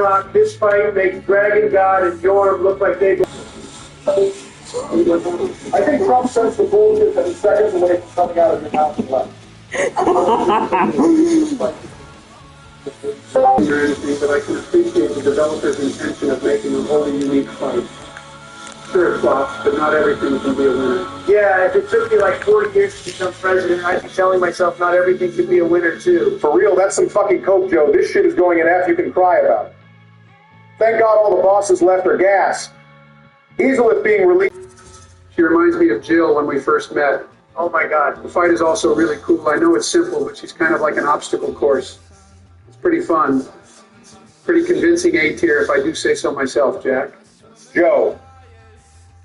Barack, this fight makes Dragon God and Yorm look like they... I think Trump sends the bullshit that is seconds away from coming out of your mouth and left. Or anything, but I can appreciate the developer's intention of making a wholly unique fight. Sure, it flops, but not everything can be a winner. Yeah, if it took me like 40 years to become president, I'd be telling myself not everything could be a winner, too. For real, that's some fucking coke, Joe. This shit is going in F you can cry about. Thank God all the bosses left their gas. Easelith being released. She reminds me of Jill when we first met. Oh my God. The fight is also really cool. I know it's simple, but she's kind of like an obstacle course. It's pretty fun. Pretty convincing A tier, if I do say so myself, Jack. Joe.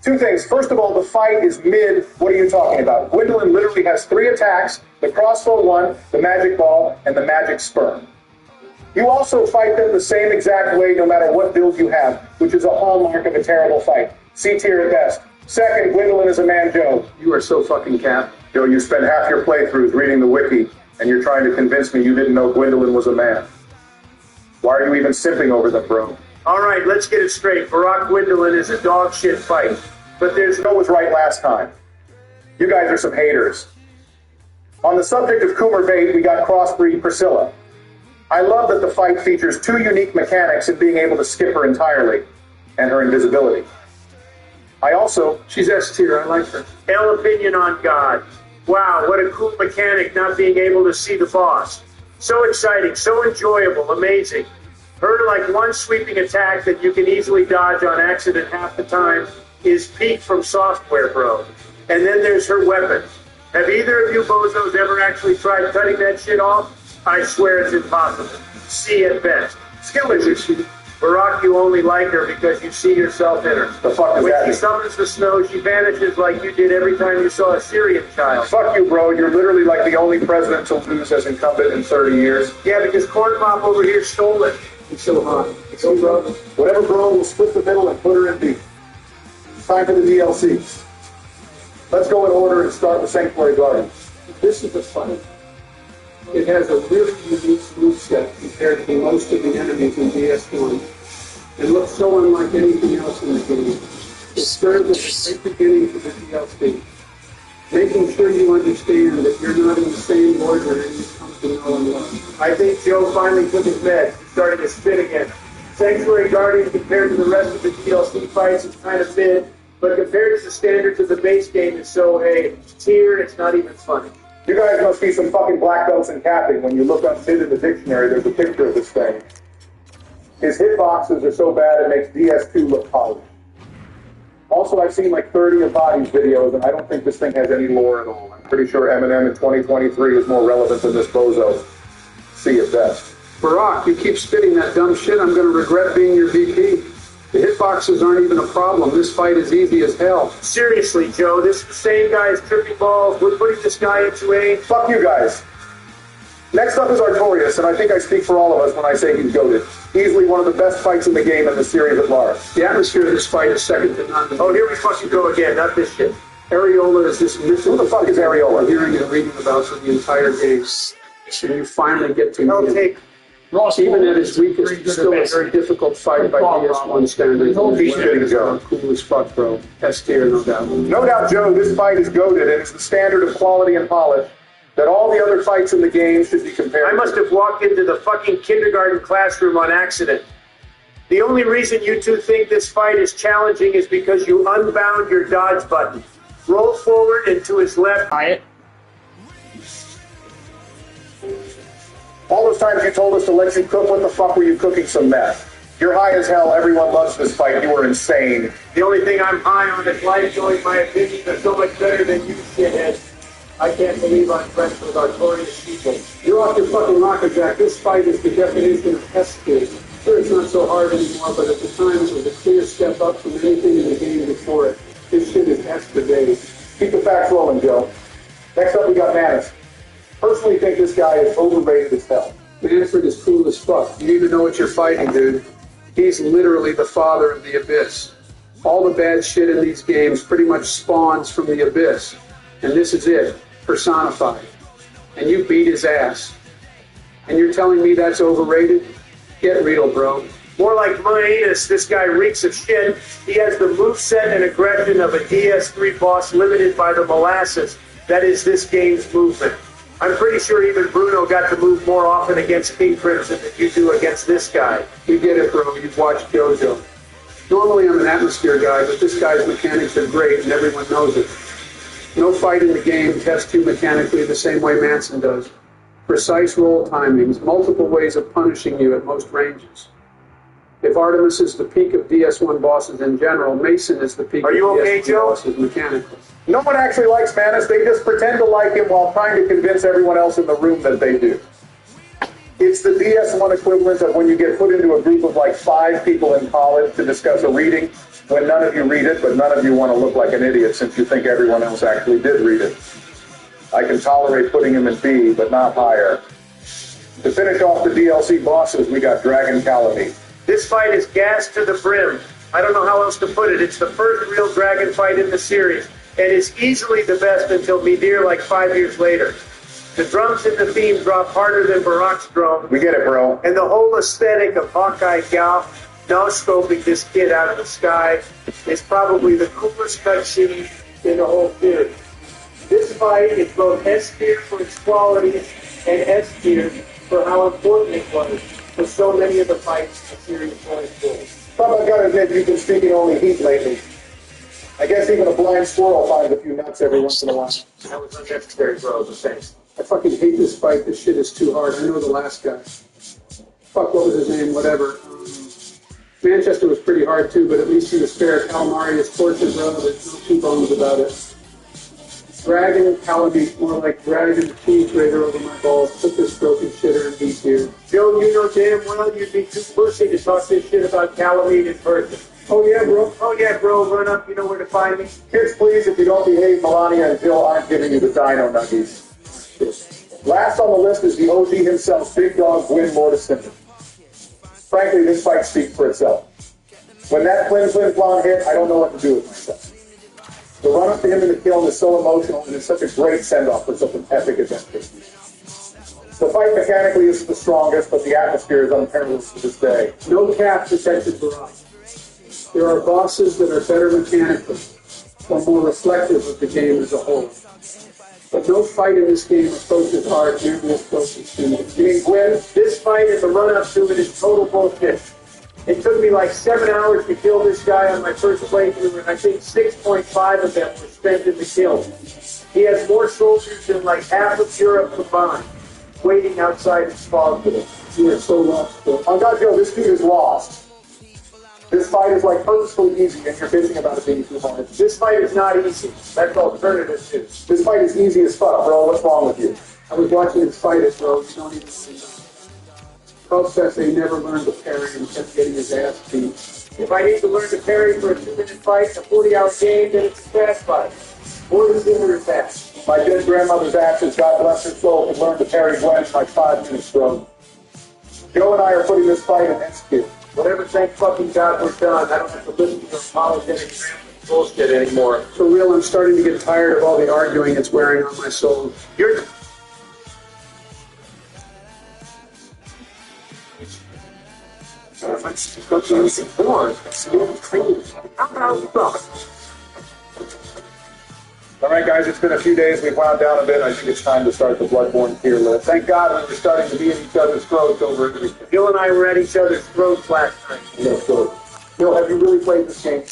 Two things. First of all, the fight is mid. What are you talking about? Gwendolyn literally has 3 attacks, the crossbow 1, the magic ball, and the magic sperm. You also fight them the same exact way no matter what build you have, which is a hallmark of a terrible fight. C tier at best. Second, Gwendolyn is a man, Joe. You are so fucking cap. Joe, you spent half your playthroughs reading the wiki, and you're trying to convince me you didn't know Gwendolyn was a man. Why are you even simping over them, bro? All right, let's get it straight. Barack Gwendolyn is a dog shit fight. But there's Joe was right last time. You guys are some haters. On the subject of Coomer Bait, we got crossbreed Priscilla. I love that the fight features 2 unique mechanics in being able to skip her entirely, and her invisibility. She's S tier, I like her. L opinion on God. Wow, what a cool mechanic not being able to see the boss. So exciting, so enjoyable, amazing. Her like one sweeping attack that you can easily dodge on accident half the time is peak from software, bro. And then there's her weapon. Have either of you bozos ever actually tried cutting that shit off? I swear it's impossible. C at best. Skill issue. Barack, you only like her because you see yourself in her. The fuck is when that? she summons the snow, she vanishes like you did every time you saw a Syrian child. Fuck you, bro. You're literally like the only president to lose as incumbent in 30 years. Yeah, because Corn Pop over here stole it. It's so hot. So, bro, whatever, bro, we'll split the middle and put her in B. Time for the DLCs. Let's go in order and start with Sanctuary Gardens. This is the fight. It has a really unique moveset compared to most of the enemies in DS1. It looks so unlike anything else in the game. It serves as a great beginning for the DLC. Making sure you understand that you're not in the same order as you come to know and love. I think Joe finally took his meds. He's starting to spit again. Sanctuary Guardian compared to the rest of the DLC fights is kind of mid, but compared to the standards of the base game is so, hey, tier, it's not even funny. You guys must be some fucking black belts in capping. When you look up mid in the dictionary, there's a picture of this thing. His hitboxes are so bad it makes DS2 look polished. Also, I've seen like 30 of Body's videos, and I don't think this thing has any lore at all. I'm pretty sure Eminem in 2023 is more relevant than this bozo. C at best. Barack, you keep spitting that dumb shit, I'm going to regret being your VP. The hitboxes aren't even a problem. This fight is easy as hell. Seriously, Joe, this is the same guy as tripping balls. We're putting this guy into a... Fuck you guys. Next up is Artorias, and I think I speak for all of us when I say he's goated. Easily one of the best fights in the game in the series at large. The atmosphere of this fight is second to none. Oh, here we fucking go again, not this shit. Areola is this mythical... Who the fuck is Areola? I'm hearing and reading about for the entire game. And you finally get to I'll meet him. take... Even at his weakest, it's still a very difficult fight by DS1 standards. He's shitting, Joe. Cool as fuck, bro. S tier, no doubt. No doubt, Joe, this fight is goated, and it's the standard of quality and polish that all the other fights in the game should be compared I must to. have walked into the fucking kindergarten classroom on accident. The only reason you two think this fight is challenging is because you unbound your dodge button. Roll forward and to his left. All those times you told us to let you cook, what the fuck were you cooking some meth? You're high as hell, everyone loves this fight, you were insane. The only thing I'm high on is life showing my opinions are so much better than you shitheads. I can't believe I'm friends with Artorias people. You're off your fucking rocker, Jack. This fight is the definition of S tier. Sure, it's not so hard anymore, but at the time it was a clear step up from anything in the game before it. This shit is S for days. Keep the facts rolling, Joe. Next up, we got Manus. Personally think this guy is overrated as hell. Manfred is cool as fuck. You need to know what you're fighting, dude. He's literally the father of the Abyss. All the bad shit in these games pretty much spawns from the Abyss. And this is it, personified. And you beat his ass. And you're telling me that's overrated? Get real, bro. More like Manus, this guy reeks of shit. He has the moveset and aggression of a DS3 boss limited by the molasses. That is this game's movement. I'm pretty sure even Bruno got to move more often against King Crimson than you do against this guy. You get it, bro. You've watched JoJo. Normally I'm an atmosphere guy, but this guy's mechanics are great and everyone knows it. No fight in the game tests you mechanically the same way Manson does. Precise roll timings, multiple ways of punishing you at most ranges. If Artemis is the peak of DS1 bosses in general, Mason is the peak of DS1 bosses mechanically. No one actually likes Manus. They just pretend to like him while trying to convince everyone else in the room that they do. It's the DS1 equivalent of when you get put into a group of like 5 people in college to discuss a reading, when none of you read it, but none of you want to look like an idiot since you think everyone else actually did read it. I can tolerate putting him in B, but not higher. To finish off the DLC bosses, we got Dragon Calamite. This fight is gassed to the brim. I don't know how else to put it. It's the first real dragon fight in the series, and is easily the best until Midir like 5 years later. The drums in the theme drop harder than Barak's drum. We get it, bro. And the whole aesthetic of Hawkeye Gal no-scoping this kid out of the sky is probably the coolest cutscene in the whole series. This fight is both S tier for its quality and S tier for how important it was for so many of the fights the series going through. But I've got to admit, you've been speaking only heat lately. I guess even a blind squirrel finds a few nuts every once in a while. That was unnecessary, bro. Thanks. I fucking hate this fight. This shit is too hard. I know the last guy. Fuck, what was his name? Whatever. Manchester was pretty hard too, but at least he was fair. Calamari is tortured, bro. There's no two bones about it. Dragon Calamite, more like dragon cheese grater over my balls. Put this broken shitter in B tier. Joe, you know damn well you'd be too pussy to talk this shit about Calamite in person. Oh yeah, bro. Oh yeah, bro. Run up. You know where to find me. Kids, please, if you don't behave, Melania and Jill aren't giving you the dino nuggies. Last on the list is the OG himself, Big Dog Gwyn Mortiston. Frankly, this fight speaks for itself. When that Flin Flin Flon hit, I don't know what to do with myself. The run-up to him in the kiln is so emotional, and it's such a great send-off for such an epic adventure. The fight mechanically is the strongest, but the atmosphere is unparalleled to this day. No cap detected Barak. There are bosses that are better mechanically, or more reflective of the game as a whole. But no fight in this game approaches hard nearly as close as Phoenix. You mean Gwyn? This fight and the run-up to it is total bullshit. It took me like 7 hours to kill this guy on my first playthrough, and I think 6.5 of them were spent in the kill. He has more soldiers than like half of Europe combined, waiting outside his fog pit. You are so lost, bro. On God, Joe, this dude is lost. This fight is like purposefully easy, and you're bitching about it being too hard. This fight is not easy. That's alternative too. This fight is easy as fuck, bro. What's wrong with you? I was watching him fight it, bro. You don't even see that. Carl says he never learned to parry and kept getting his ass beat. If I need to learn to parry for a 2-minute fight, a 40-hour game, then it's a fast fight. Or the sooner is fast. My dead grandmother's ashes, God bless her soul, could learn to parry Gwen in like 5 minutes, bro. Joe and I are putting this fight in S tier. Whatever thank fucking God we're done, I don't have to listen to your apologetic bullshit anymore. For real, I'm starting to get tired of all the arguing it's wearing on my soul. You're... All right, guys, it's been a few days. We've wound down a bit. I think it's time to start the Bloodborne tier list. Thank God we're starting to be in each other's throats over everything. Bill and I were at each other's throats last night. Yes, good. Bill, have you really played this game?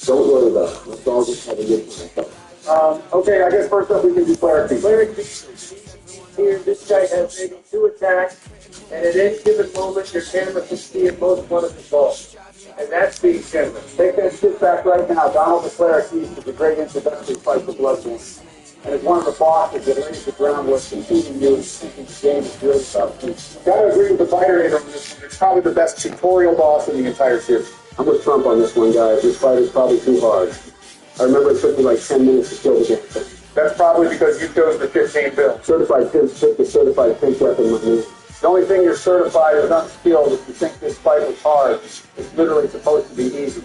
Don't worry about it. Let's all just have a good time. Okay, I guess first up we can do clarity. Here, this guy has maybe 2 attacks, and at any given moment, your camera can see at most one of his balls. And that's being generous. Take that shit back right now. Donald the Cleric is a great introductory fight for Bloodborne. And it's one of the bosses that lays the groundwork for teaching you and thinking the game is really about you. Gotta agree with the fighter on this one. It's probably the best tutorial boss in the entire series. I'm with Trump on this one, guys. This fight is probably too hard. I remember it took me like 10 minutes to kill the damn thing. That's probably because you chose the 15 build. Certified pimp took the certified pimp weapon with me. The only thing you're certified is unskilled if you think this fight was hard. It's literally supposed to be easy.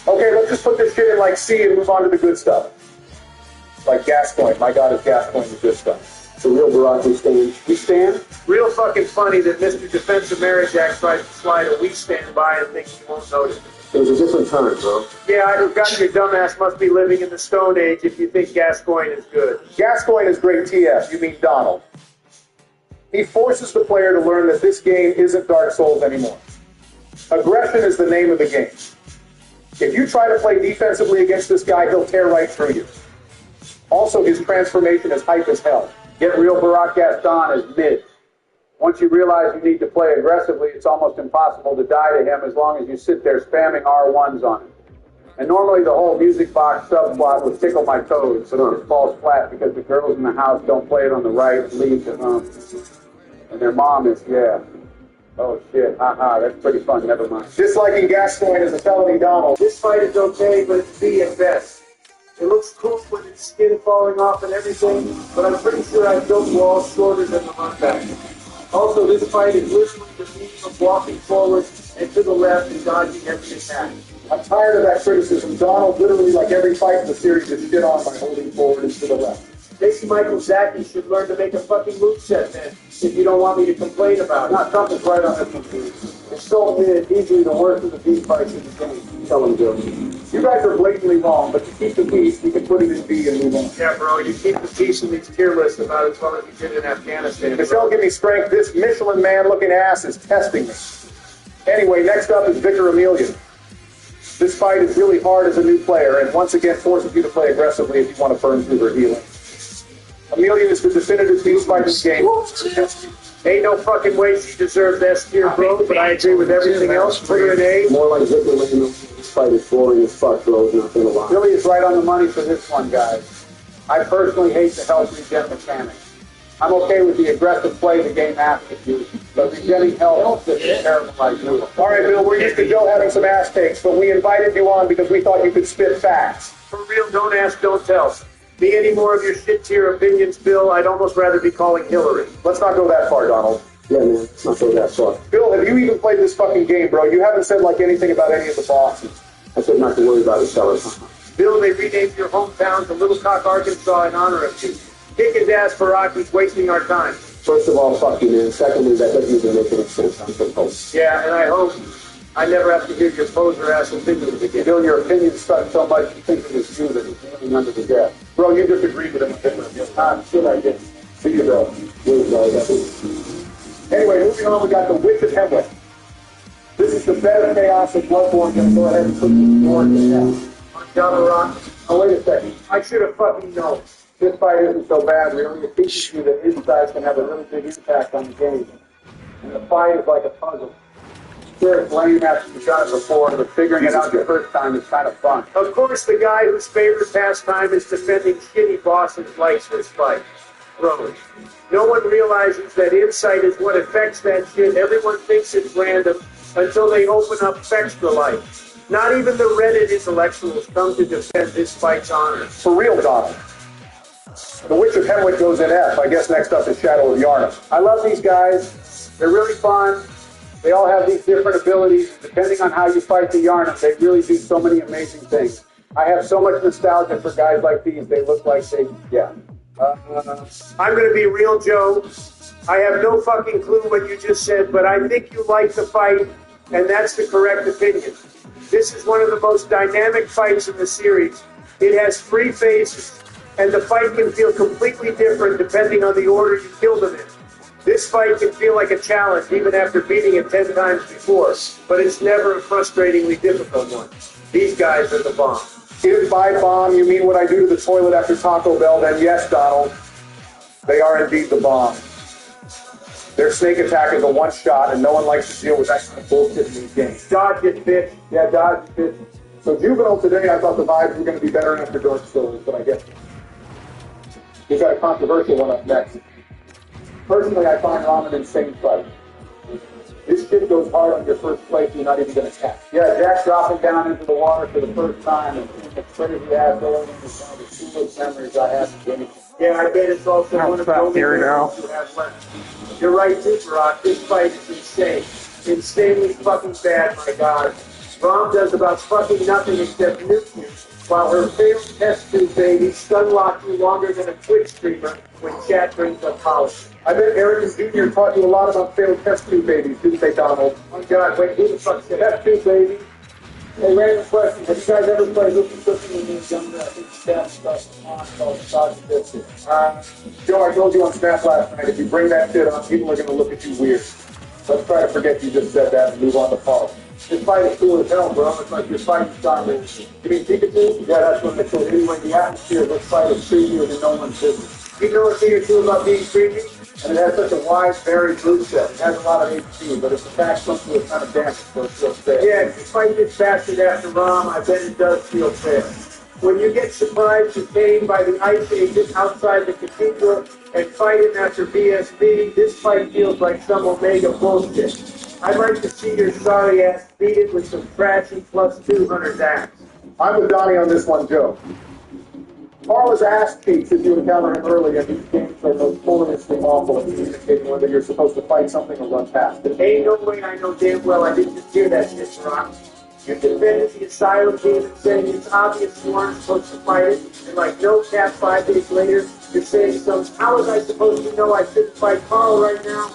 Okay, let's just put this shit in like C and move on to the good stuff. Like Gascoigne. My God, is Gascoigne the good stuff. So real Barack, we stand. We stand? Real fucking funny that Mr. Defensive Marriage Act tries to slide a we stand by and thinks you won't notice. It was a different time, bro. Yeah, I forgot your dumbass must be living in the Stone Age if you think Gascoigne is good. Gascoigne is great TF. You mean Donald. He forces the player to learn that this game isn't Dark Souls anymore. Aggression is the name of the game. If you try to play defensively against this guy, he'll tear right through you. Also, his transformation is hype as hell. Get real Barack Gaston is mid. Once you realize you need to play aggressively, it's almost impossible to die to him as long as you sit there spamming R1s on him. And normally the whole music box subplot would tickle my toes, but it falls flat because the girls in the house don't play it on the right, leave the and their mom is, yeah. Oh shit, haha, that's pretty fun, never mind. Disliking Gascoigne is a felony, Donald. This fight is okay, but it's B at best. It looks cool with its skin falling off and everything, but I'm pretty sure I built walls shorter than the runback. Also, this fight is literally the meaning of walking forward and to the left and dodging every attack. I'm tired of that criticism. Donald, literally like every fight in the series, is shit on by holding forward and to the left. Maybe Michael Zaki should learn to make a fucking moveset then, if you don't want me to complain about it. No, something's right on this one, dude. It's so mid, easily the worst of the B fights in the game. Tell him, Joe. You guys are blatantly wrong, but to keep the peace, we can put it in B and move on. Yeah, bro, you keep the peace in these tier lists about as well as you did in Afghanistan. Michelle, give me strength. This Michelin man-looking ass is testing me. Anyway, next up is Victor Amelia. This fight is really hard as a new player, and once again forces you to play aggressively if you want to burn through her healing. Amelia is the definitive beast fight in this game. Ain't no fucking way she deserves S tier, bro, but I agree with everything else. Put her in A. More like Victor Leno. This fight is boring as fuck, bro. Not gonna lie. Billy is right on the money for this one, guys. I personally hate the health regen mechanic. I'm okay with the aggressive play the game asks you, but regenning health is a terrible idea. All right, Bill, we're used to Joe having some ass takes, but we invited you on because we thought you could spit facts. For real, don't ask, don't tell. Be any more of your shit tier opinions, Bill. I'd almost rather be calling Hillary. Let's not go that far, Donald. Yeah, man. Let's not go that far. Bill, have you even played this fucking game, bro? You haven't said like anything about any of the bosses. I said not to worry about it, fellas. Bill, they renamed your hometown to Little Cock, Arkansas in honor of you. Kick his ass, Barack. He's wasting our time. First of all, fuck you, man. Secondly, that doesn't even make any sense. I'm supposed. Yeah, and I hope I never have to hear your poser ass opinions again. Bill, your opinion stuck so much you think it is you that he's living under the desk. Bro, you just agreed with him. Shit, I did. See you, Bill. Anyway, moving on, we got the Witch of Hemwick. This is the bed of chaos of Bloodborne. Gonna go ahead and put the door down. Java Rock. Oh, wait a second. I should have fucking known. This fight isn't so bad, really. It teaches you that insights can have a really big impact on the game. And the fight is like a puzzle. Sure, it's lame after you've done it before, but figuring it out the first time is kind of fun. Of course, the guy whose favorite pastime is defending shitty bosses likes this fight. Bro, no one realizes that insight is what affects that shit. Everyone thinks it's random until they open up Extra Life. Not even the Reddit intellectuals come to defend this fight's honor. For real, Donald. The Witch of Hemwick goes in F. I guess next up is Shadow of Yarnum. I love these guys. They're really fun. They all have these different abilities. Depending on how you fight the Yarnum, they really do so many amazing things. I have so much nostalgia for guys like these. They look like they, yeah. I'm going to be real, Joe. I have no fucking clue what you just said, but I think you like the fight, and that's the correct opinion. This is one of the most dynamic fights in the series. It has 3 phases, and the fight can feel completely different depending on the order you kill them in. This fight can feel like a challenge even after beating it 10 times before, but it's never a frustratingly difficult one. These guys are the bomb. If by bomb you mean what I do to the toilet after Taco Bell, then yes, Donald, they are indeed the bomb. Their snake attack is a one-shot, and no one likes to deal with that kind of bullshit in these games. Dodge it, bitch. Yeah, dodge it. So Juvenile today, I thought the vibes were going to be better after Dark Souls, but I guess we've got a controversial one up next. Personally, I find Ramen an insane fight. This shit goes hard on your first play, so you're not even going to catch. Yeah, Jack dropping down into the water for the first time and seeing the crazy ass going is one of the coolest memories I have of gaming. Yeah, I bet it's also one of the only memories you have left. You're right, too, Barack. This fight is insane. Insanely fucking bad, my God. Rom does about fucking nothing except nuke you, while her failed test tube baby stun-locked you longer than a Twitch streamer when chat brings up politics. I bet Eric Jr. taught you a lot about failed test tube babies, didn't they, Donald? Oh, God, wait, who the fuck said Test tube baby. Hey, random question. Have you guys ever played Hooping Cooking when you were younger? I think staff stuff on called Dodge Biscuit. Joe, I told you on Snap last night, if you bring that shit up, people are going to look at you weird. Let's try to forget you just said that and move on to Paul. This fight is cool as hell, bro. It's like you're fighting Star Wars. You mean Pikachu? Yeah, that's what they said. Anyway, the atmosphere of this fight is creepier than no one's business. You know what thing or two about being creepy? And it has such a wide, varied move set. It has a lot of HP, but its attacks come to a ton of damage, so it feels fair. Yeah, if you fight this bastard after Rom, I bet it does feel fair. When you get surprised and pained by the ice agent outside the cathedral and fight him after BSB, this fight feels like some Omega bullshit. I'd like to see your sorry ass beat it with some trashy plus 200 axe. I'm with Donnie on this one, Joe. Carl is ass cheeks if you encounter him early, and these games are notoriously awful at communicating whether you're supposed to fight something or run past it. Ain't no way I know damn well I didn't just hear that shit, Brock. You defended the asylum demon saying it's obvious you aren't supposed to fight it, and like no cap 5 days later, you're saying how was I supposed to know I shouldn't fight Carl right now?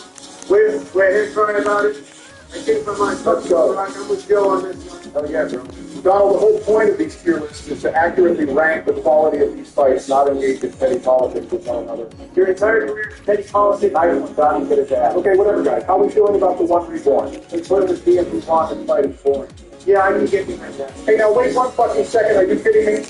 We're here crying about it. I think for my Let's go. I'm with Joe on this one. Oh yeah, bro. Donald, the whole point of these tier lists is to accurately rank the quality of these fights, not engage in petty politics with one another. Your entire career is petty politics. I want Donnie get his ass. Okay, whatever, guys. How are we feeling about the one reborn? Let's put him in DMP Pond and fight him for him. Yeah, I can get behind that. Hey, now wait one fucking second. Are you kidding me?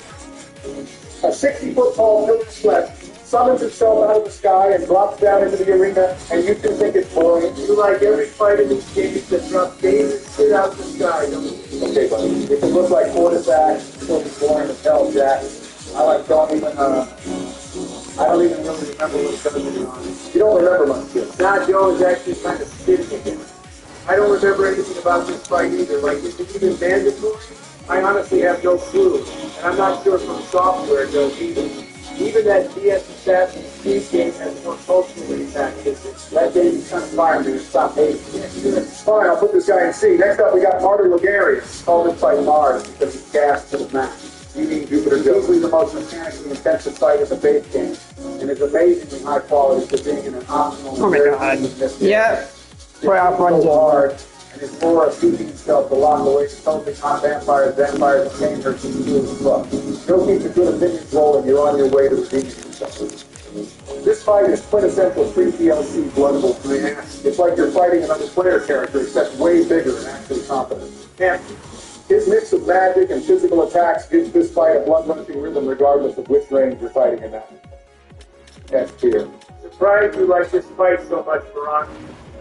A 60-foot tall pillar of flesh summons itself out of the sky and drops down into the arena, and you can think it's boring. You like every fight in these games that drops dangerous shit out of the sky, don't you? Okay, buddy. If it looks like Fortisac, it'll be boring as hell, Jack. I don't even really remember what's going to be on. You don't remember much, kid. Nah, Joe is actually kind of spitting again. I don't remember anything about this fight either. Like, is it even mandatory? I honestly have no clue. And I'm not sure from software it does either. Even that DS Assassin's Creed game has more culturally attacked physics. That baby's kind of fire, dude. Stop hating. Fine, I'll put this guy in C. Next up, we got Martyr Ligarius. Call this fight Mars because he's gassed to the max. You mean Jupiter It's Joe. easily the most mechanically intensive fight in the base game, and is amazingly high quality for being in an optional. Oh my God. Yeah. Playoff run so hard, and his lore of keeping himself to lock away the totally on vampires and changers to do as fuck. You'll keep the good opinions rolling, you're on your way to redeeming yourself. This fight is quintessential pre-DLC Blood Bowl. It's like you're fighting another player character, except way bigger and actually competent. Yeah. His mix of magic and physical attacks gives this fight a blood-rushing rhythm regardless of which range you're fighting in that. That's clear. Surprised you like this fight so much, Barack.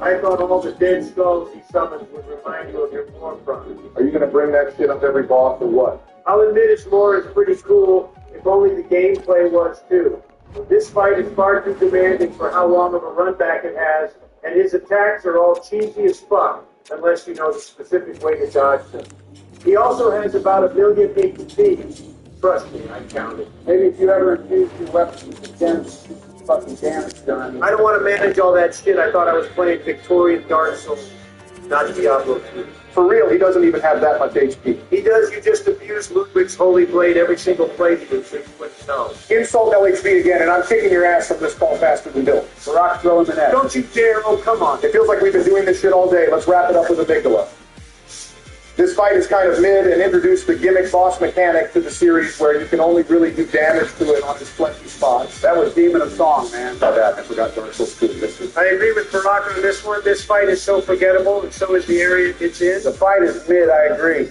I thought all the dead skulls he summons would remind you of your forefront. Are you going to bring that shit up every boss or what? I'll admit his lore is pretty cool, if only the gameplay was too. This fight is far too demanding for how long of a run back it has, and his attacks are all cheesy as fuck, unless you know the specific way to dodge them. He also has about 1 million HP. Trust me, I counted. Maybe if you ever infuse your weapons with dense fucking damage done. I don't want to manage all that shit. I thought I was playing Victorian Dark Souls, not Diablo 2. For real, he doesn't even have that much HP. He does. You just abuse Ludwig's Holy Blade every single playthrough, so you wouldn't know. Insult LHB again, and I'm kicking your ass from this call faster than Bill. Barack, throw him in that. Don't you dare. Oh, come on. It feels like we've been doing this shit all day. Let's wrap it up with Amygdala. This fight is kind of mid and introduced the gimmick boss mechanic to the series where you can only really do damage to it on his plenty spots. That was Demon of Song, man. By that, I forgot Dark Souls 2. I agree with Barack on this one. This fight is so forgettable, and so is the area it's in. The fight is mid, I agree.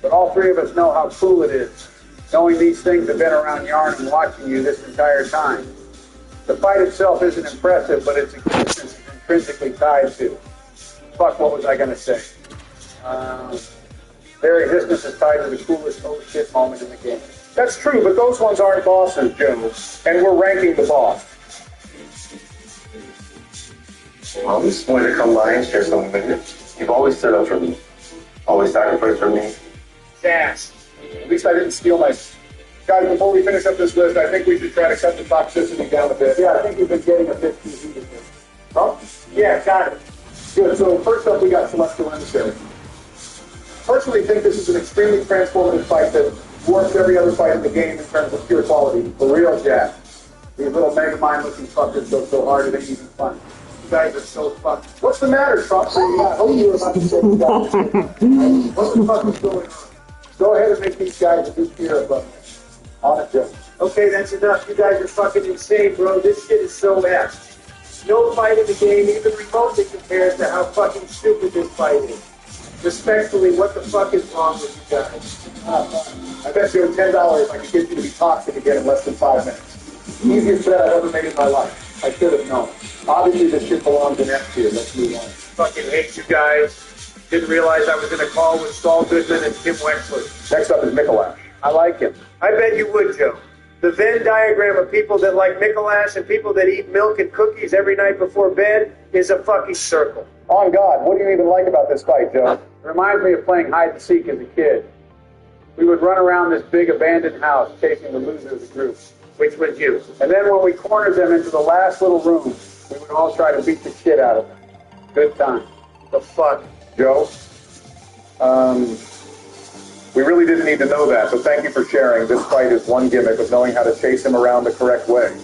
But all three of us know how cool it is, knowing these things have been around Yarn and watching you this entire time. The fight itself isn't impressive, but its existence is intrinsically tied to. Fuck, what was I going to say? Their existence is tied to the coolest oh shit moment in the game. That's true, but those ones aren't bosses, Joe. And we're ranking the boss. Well, this is going to come by and share something with you. You've always stood up for me. Always sacrificed for me. Sass. At least I didn't steal my... Guys, before we finish up this list, I think we should try to cut the toxicity down a bit. Yeah, I think you've been getting a bit too heated here. Huh? Yeah, got it. Good, so first up we got Celestial Emissary. Personally think this is an extremely transformative fight that dwarfs every other fight in the game in terms of pure quality. For real, Jack. These little Megamind looking fuckers go so hard it ain't even fun. You guys are so fucked. What's the matter, Trump? I hope you were about to say you guys. What the fuck is going on? Go ahead and make these guys a new tier above me. On it, Joe. Okay, that's enough. You guys are fucking insane, bro. This shit is so ass. No fight in the game even remotely compares to how fucking stupid this fight is. Respectfully, what the fuck is wrong with you guys? I bet you $10 I could get you to be toxic again in less than 5 minutes. Easiest bet I've ever made in my life. I should have known. Obviously, this shit belongs in F tier. Let's move on. Fucking hate you guys. Didn't realize I was in a call with Saul Goodman and Tim Wexler. Next up is Michelak. I like him. I bet you would, Joe. The Venn diagram of people that like Michelak and people that eat milk and cookies every night before bed is a fucking circle. On God, what do you even like about this fight, Joe? It reminds me of playing hide and seek as a kid. We would run around this big abandoned house chasing the loser of the group. Which was you. And then when we cornered them into the last little room, we would all try to beat the shit out of them. Good time. The fuck? Joe, we really didn't need to know that, so thank you for sharing. This fight is one gimmick of knowing how to chase him around the correct way.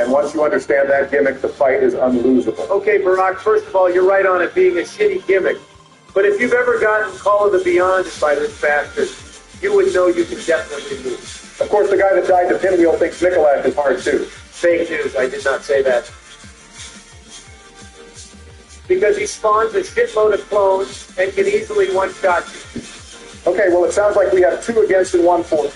And once you understand that gimmick, the fight is unlosable. Okay, Barack, first of all, you're right on it being a shitty gimmick. But if you've ever gotten Call of the Beyond by this bastard, you would know you can definitely lose. Of course, the guy that died to Pinwheel thinks Michelak is hard, too. Fake news, I did not say that. Because he spawns a shitload of clones and can easily one-shot you. Okay, well, it sounds like we have 2 against and 1 for.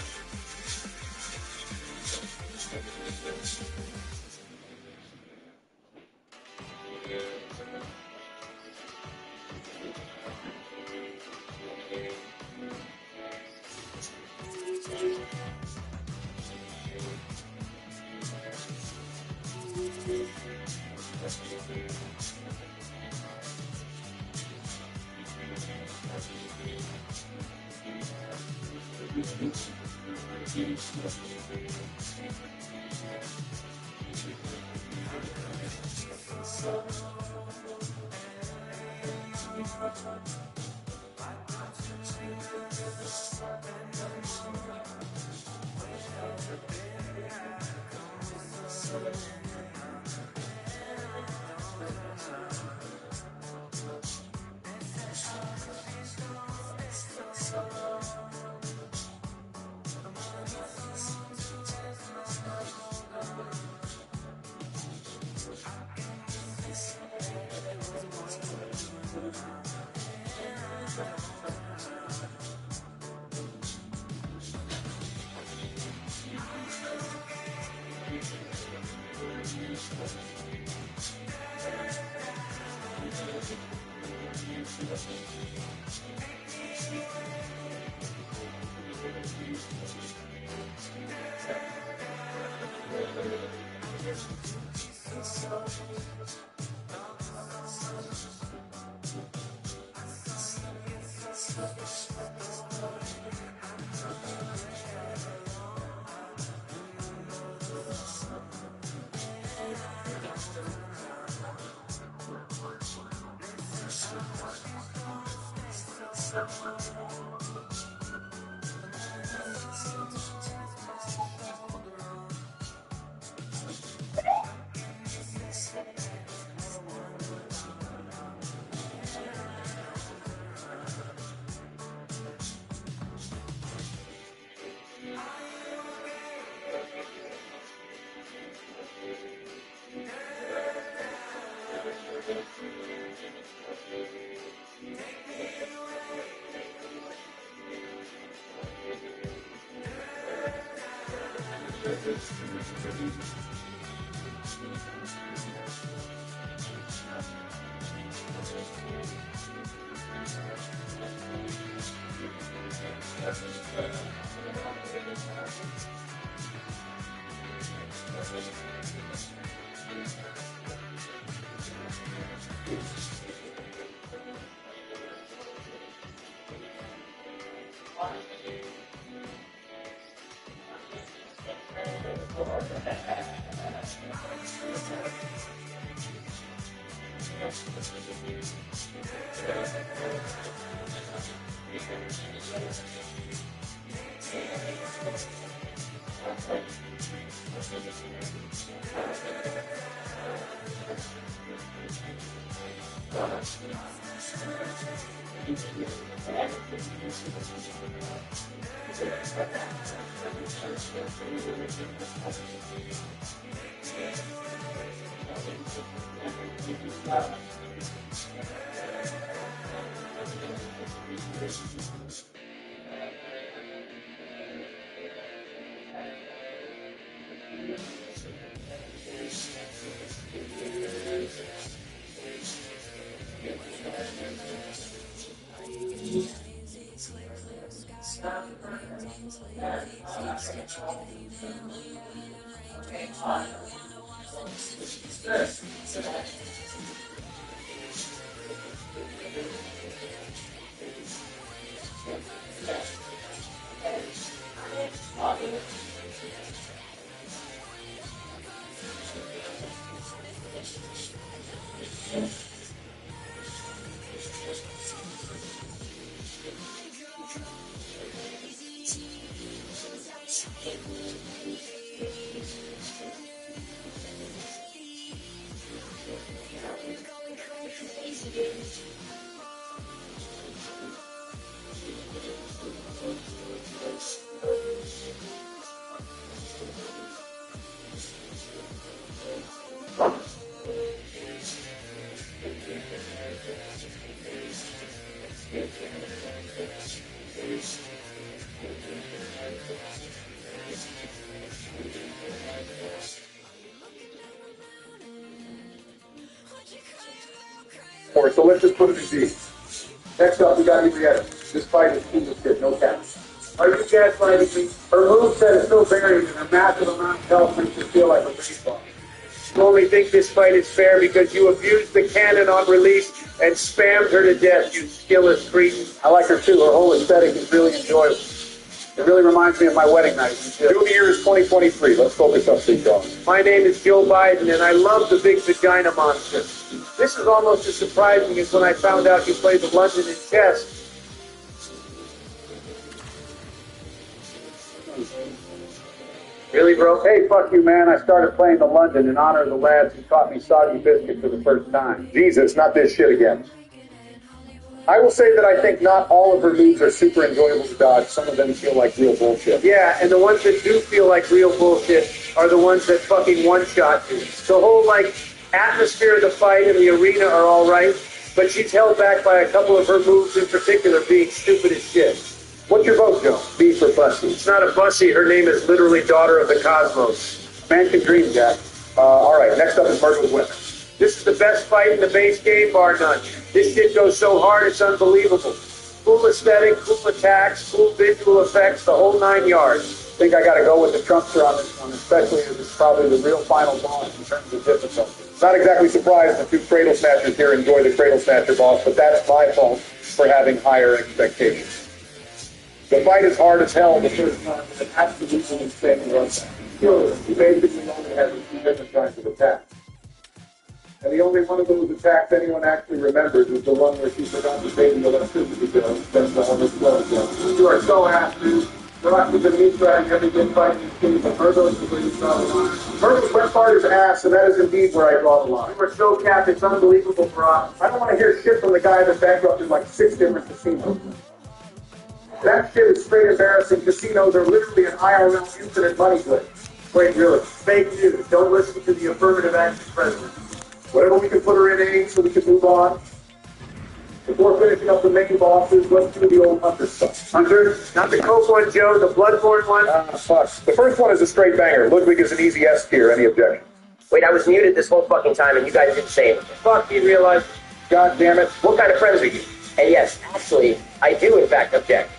So let's just put it in G. Next up, we got Henrietta. This fight is cool as shit, no caps. Are you gaslighting me? Her moveset is so varied and her massive amount of health makes you feel like a baseball. You only think this fight is fair because you abused the cannon on release and spammed her to death, you skillless cretin. I like her too. Her whole aesthetic is really enjoyable. It really reminds me of my wedding night. New year is 2023. Let's focus up, Big Dog. My name is Joe Biden, and I love the big vagina monster. This is almost as surprising as when I found out you played the London in chess. Really, bro? Hey, fuck you, man. I started playing the London in honor of the lads who taught me soggy biscuit for the first time. Jesus, not this shit again. I will say that I think not all of her moves are super enjoyable to dodge. Some of them feel like real bullshit. Yeah, and the ones that do feel like real bullshit are the ones that fucking one-shot you. The whole, like, atmosphere of the fight and the arena are all right, but she's held back by a couple of her moves in particular being stupid as shit. What's your vote, Joe? B for Bussy. It's not a Bussy. Her name is literally Daughter of the Cosmos. Man can dream, Jack. All right, next up is Murder with Women. This is the best fight in the base game, bar none. This shit goes so hard, it's unbelievable. Cool aesthetic, cool attacks, cool visual effects, the whole 9 yards. I think I got to go with the Trumpster on this one, especially as it's probably the real final boss in terms of difficulty. Not exactly surprised the two Cradle Snatchers here enjoy the Cradle Snatcher boss, but that's my fault for having higher expectations. The fight is hard as hell the first time, and it absolutely insane runs. He basically only has a few different kinds of attacks. And the only one of those attacks anyone actually remembers is the one where she forgot to pay the electricity bill and spent all this blood. You are so ass, dude. Rock with the meat trying every good fight in the game, but Murdo's the way you draw the line. Murdo's wet part is ass, and that is indeed where I draw the line. You are so capped, it's unbelievable, Brock. I don't want to hear shit from the guy that bankrupted like 6 different casinos. That shit is straight embarrassing. Casinos are literally an IRL infinite money glitch. Wait, really? Fake news. Don't listen to the affirmative action president. Whatever we can put her in A so we can move on. Before finishing up the main bosses, let's do the old Hunter stuff. Hunter? Not the Coke one, Joe, the Bloodborne one? Fuck. The first one is a straight banger. Ludwig is an easy S tier. Any objections? Wait, I was muted this whole fucking time and you guys didn't say anything. Fuck, you realize? God damn it. What kind of friends are you? And yes, actually, I do in fact object.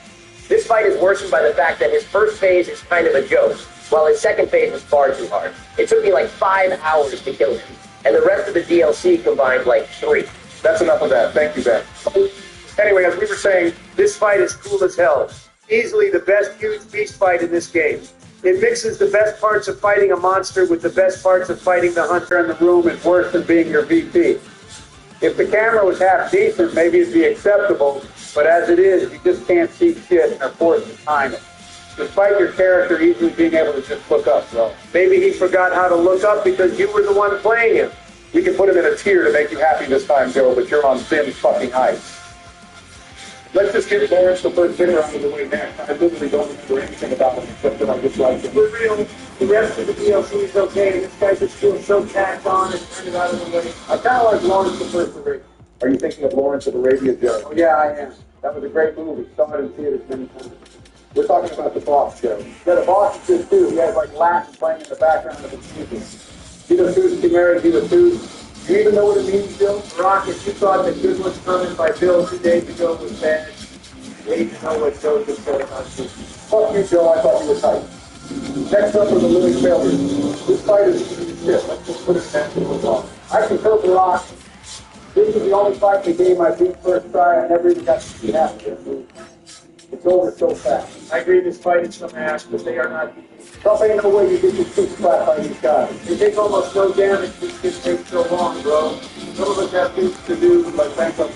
This fight is worsened by the fact that his first phase is kind of a joke, while his second phase was far too hard. It took me like 5 hours to kill him, and the rest of the DLC combined like 3. That's enough of that. Thank you, Ben. Anyway, as we were saying, this fight is cool as hell. Easily the best huge beast fight in this game. It mixes the best parts of fighting a monster with the best parts of fighting the hunter In the room is worse than being your VP. If the camera was half decent, maybe it'd be acceptable, but as it is, you just can't see shit and are forced to time it. Despite your character easily being able to just look up, though. Maybe he forgot how to look up because you were the one playing him. we can put him in a tier to make you happy this time, Joe, but you're on thin fucking ice. Let's just get Lawrence the first hitter out of the way next. I literally don't remember anything about him except that I just like him. For real, the rest of the DLC is okay. This guy just feels so tacked on and turn it out of the way. I kind of like Lawrence the First Arabia. Are you thinking of Lawrence of Arabia, Joe? Oh, yeah, I am. That was a great movie. Saw it in theaters many times. We're talking about the boss, Joe. Yeah, the boss is good too. He has like Latin playing in the background of his music. Tito Tuesday married Tito Tuesday. Do you even know what it means, Joe? Rock, if you thought that Good Was Coming by Bill 2 days ago was bad, you need to know what Joe just said about you. Fuck you, Joe. I thought you were tight. Next up are the living failures. This fight is shit. Let's just put it back to the wall. I concur with Rock. This is the only fight in the game I beat first try. I never even got to see half of it. It's over so fast. I agree this fight is some ass, but they are not. Trump ain't no way you get your feet slapped by these guys. They take almost no damage. These kids take so long, bro. Some of us have things to do, like Vancover.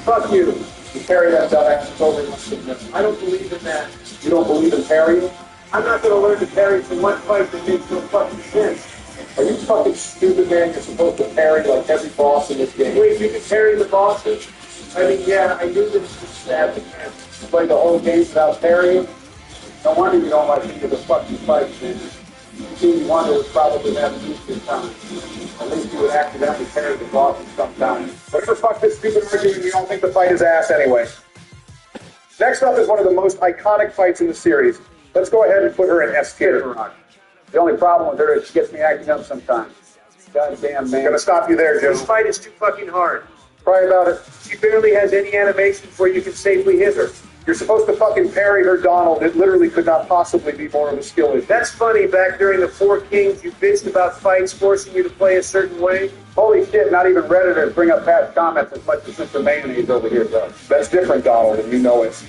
Fuck you. You carry that dumbass. It's over. Let's I don't believe in that. You don't believe in parrying? I'm not going to learn to parry from one fight that makes no fucking sense. Are you fucking stupid, man? You're supposed to parry like every boss in this game. Wait, you can parry the bosses? I mean, yeah, I knew that it's just stab the man. You played the whole game without parrying? No wonder you don't like any of the fucking fights, man. Stevie Wonder would probably have used his time. At least he would accidentally parry the bosses sometimes. Whatever fuck this stupid argument, we all think the fight is ass anyway. Next up is one of the most iconic fights in the series. Let's go ahead and put her in S tier. The only problem with her is she gets me acting up sometimes. Goddamn, man. I'm gonna stop you there, Joe. This fight is too fucking hard. Cry about it. She barely has any animations where you can safely hit her. You're supposed to fucking parry her, Donald. It literally could not possibly be more of a skill issue. That's funny. Back during the Four Kings, you bitched about fights forcing you to play a certain way. Holy shit, not even Redditors bring up past comments as much as Mr. Mayonnaise over here does. That's different, Donald, and you know it.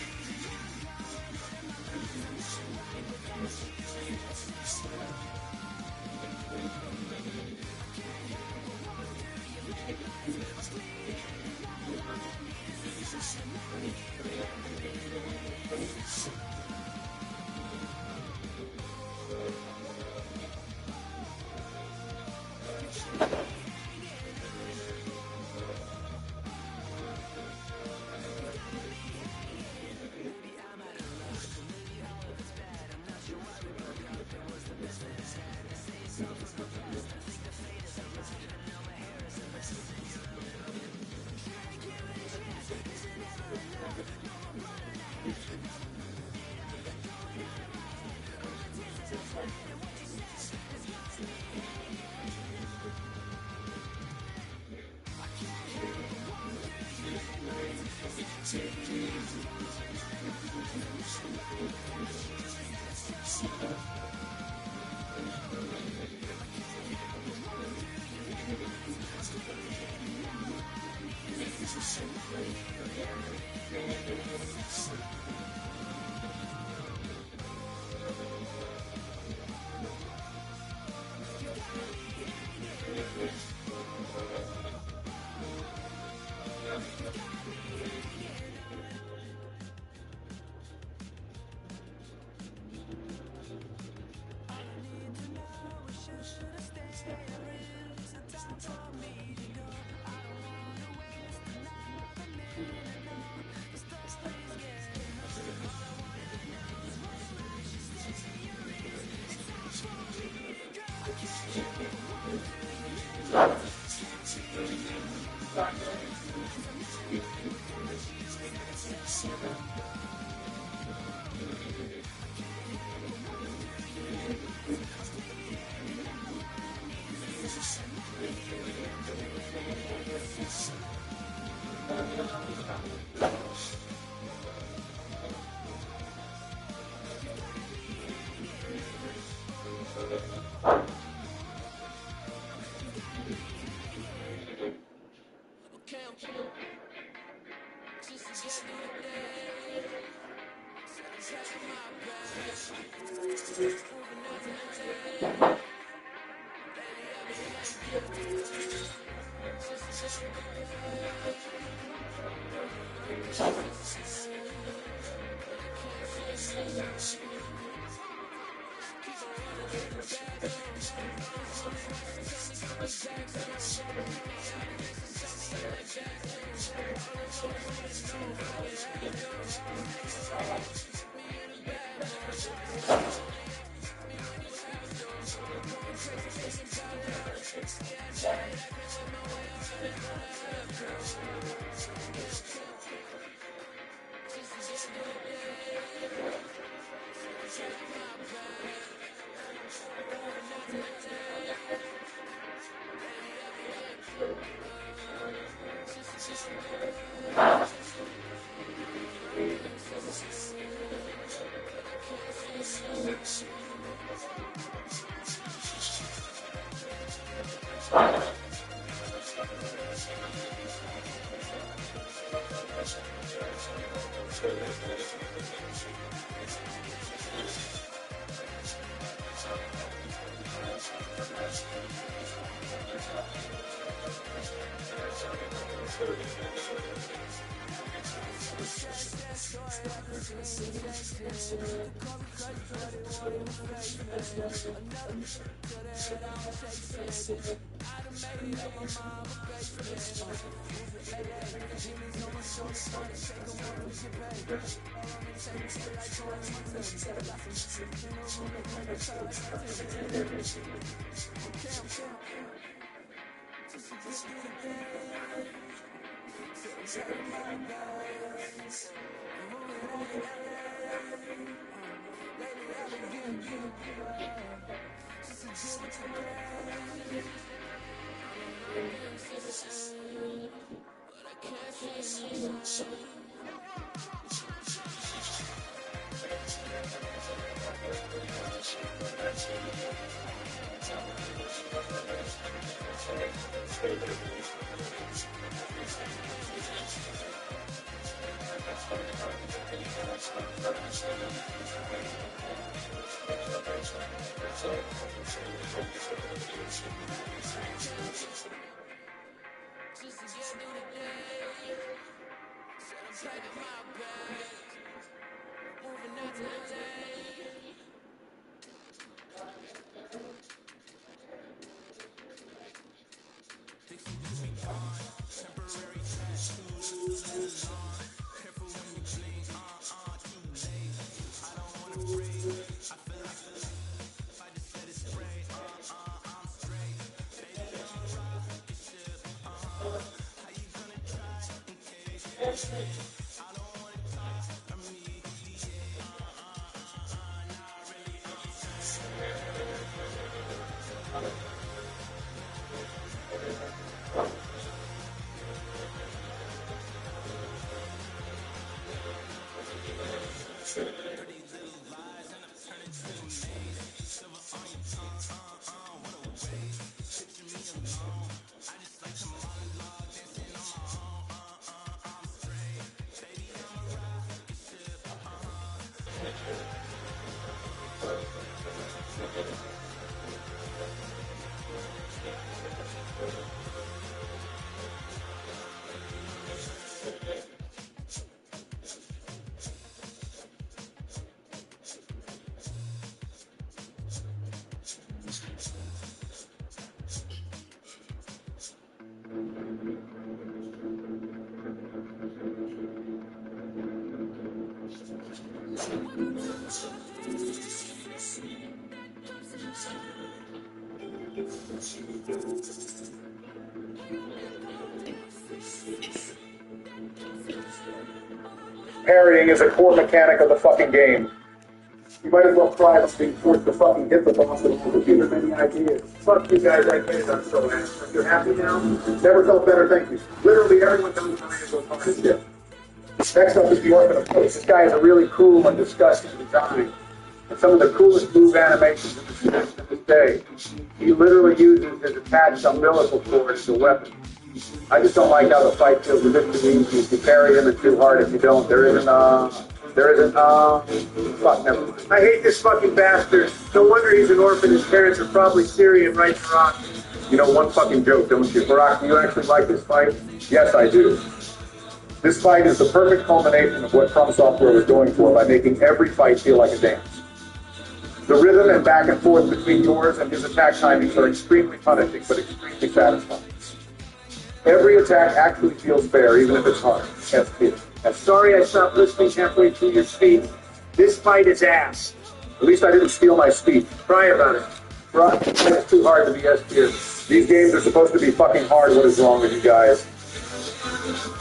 Parrying is a core mechanic of the fucking game. You might as well try this being forced to fucking hit the boss and not give him any ideas. Fuck you guys, I made it. I'm so happy. You're happy now? Never felt better, thank you. Literally everyone down the line is hard as shit. Next up is the Orphan of Coast. This guy has a really cool and disgusting design. And some of the coolest move animations in this day. He literally uses his attached umbilical cord as a weapon. I just don't like how the fight feels a bit too easy. If you parry him, it's too hard. If you don't, fuck, never mind. I hate this fucking bastard. No wonder he's an orphan. His parents are probably Syrian, right, Barack? You know, one fucking joke, don't you? Barack, do you actually like this fight? Yes, I do. This fight is the perfect culmination of what From Software was going for by making every fight feel like a dance. The rhythm and back and forth between yours and his attack timings are extremely punishing, but extremely satisfying. Every attack actually feels fair, even if it's hard. That's it. Sorry I stopped listening halfway through your speech. This fight is ass. At least I didn't steal my speech. Cry about it. Right, it's too hard to be S tier. These games are supposed to be fucking hard. What is wrong with you guys?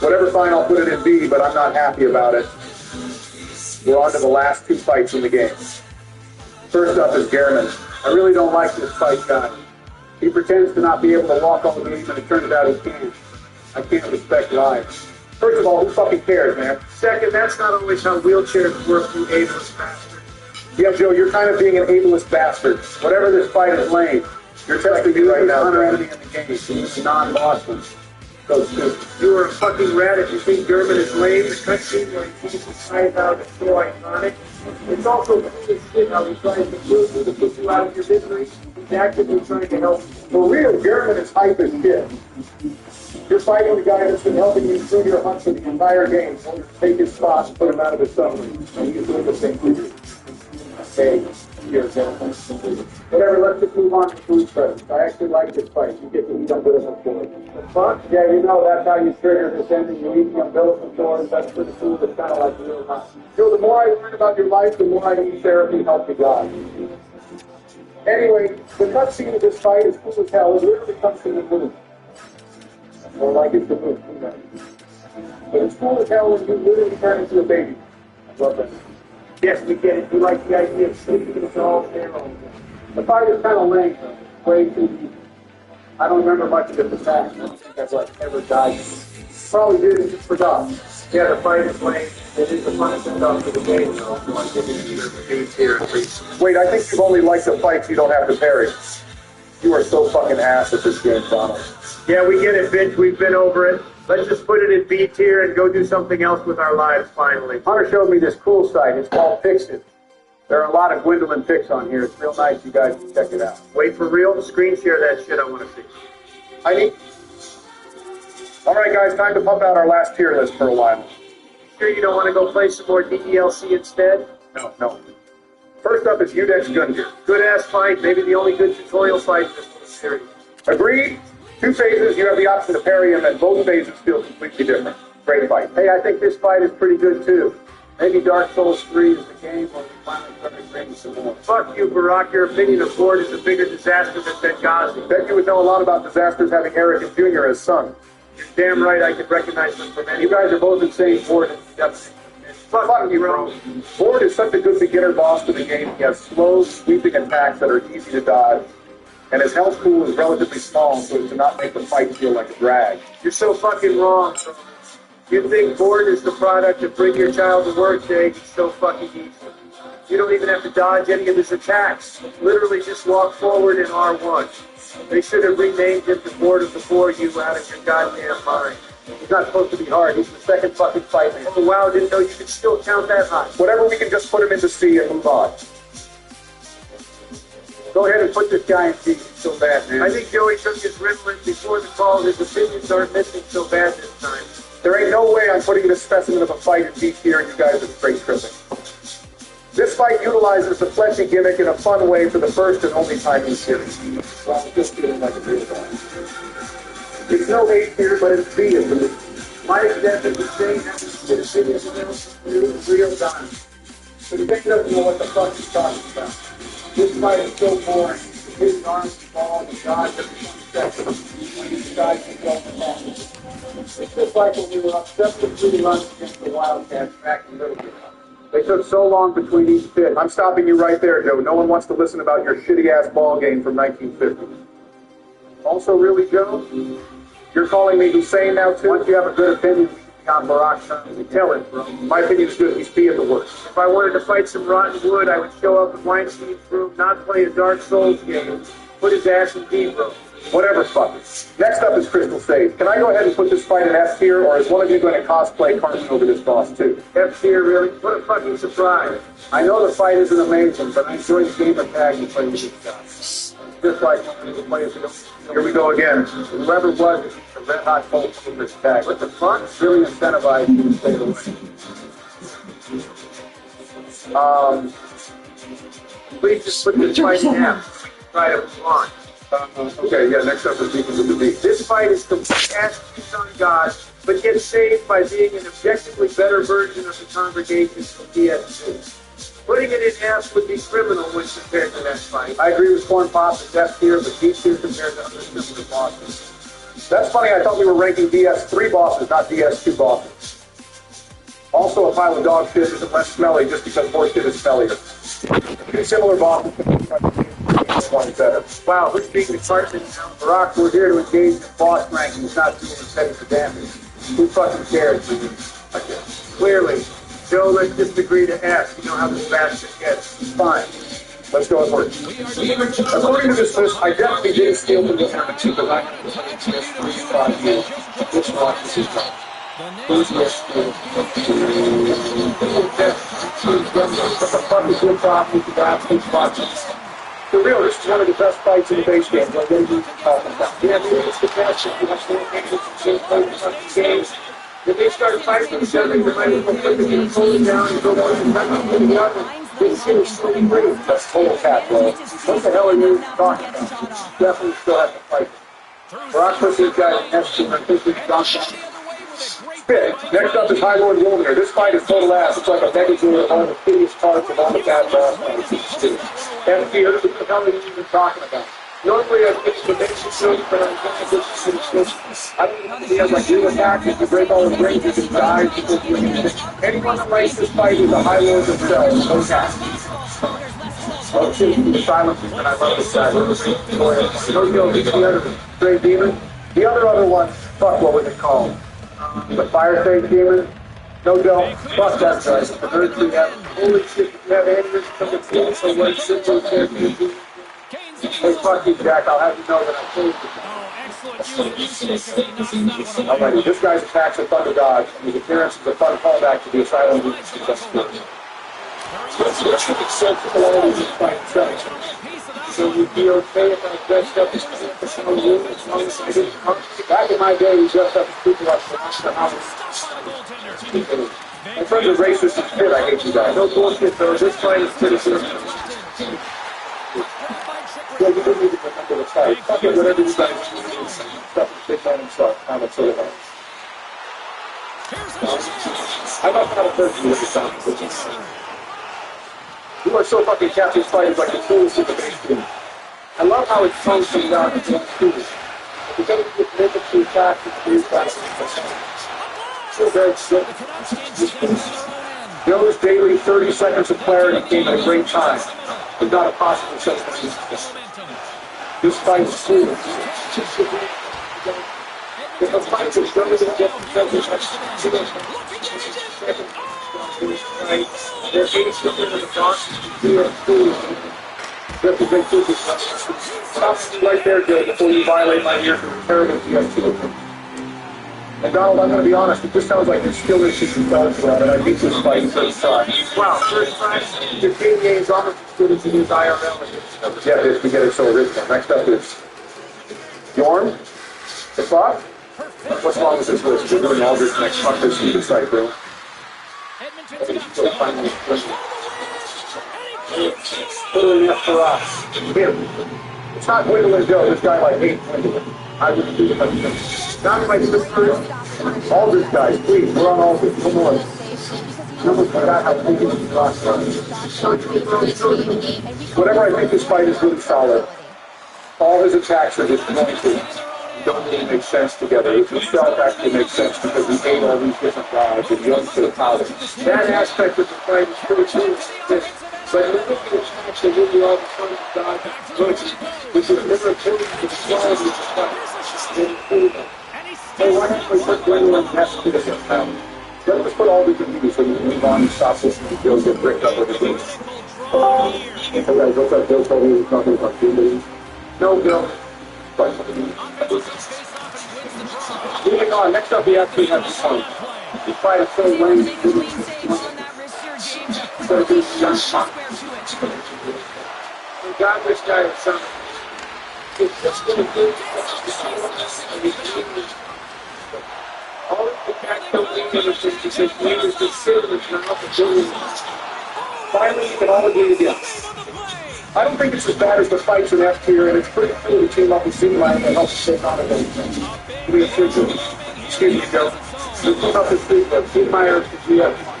Whatever, fine, I'll put it in B, but I'm not happy about it. We're on to the last two fights in the game. First up is Gehrman. I really don't like this fight guy. He pretends to not be able to walk all the game, and it turns out he can. I can't respect lives. First of all, who fucking cares, man? Second, that's not always how wheelchairs work, you ableist bastard. Yeah, Joe, you're kind of being an ableist bastard. Whatever this fight is lame. You're testing me right now. Hunter enemy in the game. He's non-Boston. Those two. You were a fucking rat if you think German is lame. The cutscene where he pulls his knife out is so iconic. It's also cool as shit how he tries to prove you to put you out of your misery. He's actively trying to help you. For real, German is hype as shit. You're fighting the guy that's been helping you through your hunt for the entire game. So you take his spot and put him out of his suffering. And he's doing the same for you. Hey, here's that. Whatever, let's just move on to food presents. I actually like this fight. You get to eat umbilical cords. The fuck? Yeah, you know, that's how you trigger this ending. You eat the umbilical cords. That's pretty cool. It's kind of like real hot. So the more I learn about your life, the more I need therapy, help me God. Anyway, the cutscene of this fight is cool as hell. It literally comes from the moon. Or like it's the moon. Who knows? But it's cool as hell when you literally turn into a baby. I love that. Yes, we get it. We like the idea of sleeping in the dog there. The fight is kind of lame, though. Way too deep. I don't remember much of the attack. I don't think I've ever died. Probably did and just forgot. Yeah, the fight is lame. It is the funnest stuff for the game, though. You want to give it your beats here at least. Wait, I think you've only liked the fights you don't have to parry. You are so fucking ass at this game, Donald. Yeah, we get it, bitch. We've been over it. Let's just put it in B tier and go do something else with our lives, finally. Hunter showed me this cool site. It's called Fixit. There are a lot of Gwendolyn pics on here. It's real nice. You guys can check it out. Wait, for real? Screen share that shit I want to see. I need... All right, guys, time to pump out our last tier list for a while. Sure you don't want to go play some more DELC instead? No. First up is Udex Gungear. Good-ass fight. Maybe the only good tutorial fight in this whole series. Agreed. 2 phases, you have the option to parry them, and both phases feel completely different. Great fight. Hey, I think this fight is pretty good, too. Maybe Dark Souls 3 is the game where we finally start bringing some more. Fuck you, Barack. Your opinion of Ford is a bigger disaster than Benghazi. Bet you would know a lot about disasters having Eric Jr. as son. You're damn right I could recognize them from You anywhere. guys are both insane, Ford and definitely. Fuck you, bro. Ford is such a good beginner boss to the game. He has slow, sweeping attacks that are easy to dodge, and his health pool is relatively small so as to not make the fight feel like a drag. You're so fucking wrong, bro. You think Ford is the product of bring your child to work day? He's so fucking easy. You don't even have to dodge any of his attacks. Literally just walk forward in R1. They should have renamed him to Ford of the Four you out of your goddamn mind. He's not supposed to be hard. He's the second fucking fight man. Oh wow, didn't know you could still count that high. Whatever, we can just put him into C and move on. Go ahead and put this guy in C. He's so bad, man. I think Joey took his Ritalin before the call. His opinions aren't missing so bad this time. There ain't no way I'm putting this specimen of a fight in D tier and you guys are straight tripping. This fight utilizes the fleshy gimmick in a fun way for the first and only time in the series. Well, I'm just feeling like a real guy. It's no A tier, but it's B in the movie. My example is saying that we should have been real time. But the guy doesn't know what the fuck he's talking about. This fight is so boring. His arms fall and dodge every 1 second. When he decides to go along. It's just like when we were up 7-3 runs against the Wildcats back in Little League. They took so long between each hit. I'm stopping you right there, Joe. No one wants to listen about your shitty-ass ball game from 1950. Also, really, Joe? You're calling me Hussein now, too? Once you have a good opinion, on Barack's son, Tell it, bro. My opinion is good. He's B at the worst. If I wanted to fight some rotten wood, I would show up at Weinstein's room, not play a Dark Souls game, put his ass in D, bro. Whatever, fuckers. Next up is Crystal Sage. Can I go ahead and put this fight in S tier, or is one of you going to cosplay Carmen over this boss, too? F tier, really? What a fucking surprise. I know the fight isn't amazing, but I enjoy the game of tag and playing with these guys. Just like when we play with Here we go again. whoever it was, the red hot folks with this tag. What the fuck? It's really incentivized you to stay away. Please just put this fight in F. We can try to move on. Okay, yeah, next up is Deacons of the Deep. This fight is complete ass on God, but gets saved by being an objectively better version of the congregation from DS2. Putting it in F would be criminal when compared to that fight. I agree with Corn Pop. It's F tier, but D tier compared to other similar bosses. That's funny, I thought we were ranking DS3 bosses, not DS2 bosses. Also, a pile of dog shit isn't less smelly just because horse shit is smellier. Two similar bosses, one better. Wow, who's being the partner now? Barack, we're here to engage in boss rankings, not doing setting for damage. Who fucking cares? Clearly. Joe, let's just agree to F. You know how this bastard gets. Fine. Let's go with words. According to this list, I definitely did steal from the tournament too, because I have this 3-5 years. This one is wrong. Who's this? What the fuck is your problem with the guys who's watching? For real, this is one of the best fights in the base game. What are you talking about? Yeah, maybe it's the best. You watch more games. If they start fighting each other, you might as well put the phone down and go one and back to the other. This shit is so great. That's total cat, bro. What the hell are you talking about? You definitely still have to fight. Brock puts these guys in S2 and thinks he's done. Spit. Next up is High Lord Wilder. This fight is total ass. It's like a megazord of all the hideous parts of all the bad boss fights. And fear, what the hell are you even talking about? Normally, I think the basic silly, but I'm going to I don't even he has like real attacks. If you break all his rings, you can die. Anyone that likes this fight is a High Lord themselves. No cat. Oh shit, the silence is when I love this guy. No deal, he's the other Great Demon. The other one, fuck, what was it called? The Fire Stage Demon? No joke. Fuck that guy. The nerd tree have, holy shit, you have enemies from the field, so what simple there. Hey, fuck you, Jack. I'll have you know that I told you. Alrighty, this guy's attacks are fun to dodge, and his appearance is a fun callback to the Asylum Demons he just killed. What's the acceptability of fight sex? So you'd be okay if I dressed up as a professional woman as long as I didn't come? Back in my day, we dressed up as people like the My friends are racist as shit. I hate you guys. No bullshit, though. This fight is citizen. Yeah, you didn't even remember the fight. Fuck it, whatever you guys do. Stuff is big man himself. I'm a sort of I'm not going to hurt you with the time. You are so fucking Captain Fighters like the tools in the base game. I love how it comes from down to the tools. Because it's difficult to attack and to attack. So very sick. Joe's daily 30 seconds of clarity came at a great time, but not a possible substitute. This fight is serious. If a fight is going to get they're 80% of the cost. We are fools. Represent fools. Stop right there, Joe, before you violate my ear for imperative you have to. And Donald, I'm going to be honest, it just sounds like there's still issues with dogs around, and I think this fight is first time. Wow, first time? The game is almost as good as it is IRL. Yeah, it is. We get it so original. Next up is Yorm. The fuck? What's wrong with this list? We're doing all this next fuck this stupid site, bro. Put in F for us. Him. It's not Gwendolyn Joe. This guy like hates Gwendolyn. I wouldn't do it. Not my sister. All these guys, please. We're on all this. Come on. Numbers forgot how big it is last time. Whatever, I think this fight is really solid. All his attacks are just noisy. Don't really make sense together. If himself actually makes sense because he ate all these different guys and he understood the power. That aspect of the fight is pretty cool. But when you look at the attacks, they really all the time God, which is never appealing to the quality of the fight. Hey, why don't we put Gwendolyn next to this now? Let us put all these in you so you can move on and stop listening to Bill get bricked up with the things. Hey guys, what's up? Bill told me he was talking about Gwendolyn. No, Bill. Moving on, next up we actually have this one. We fight a so lame. So this young shot. We got this guy at some. It's just going to do all of the cats don't leave him because he was the silver now for billions. Finally, you can all agree together. I don't think it's as bad as the fights in F tier, and it's pretty cool to team up with Sealine and help take on it. We have two teams. Excuse me, Joe. We team up with Steve Meyer and GF1.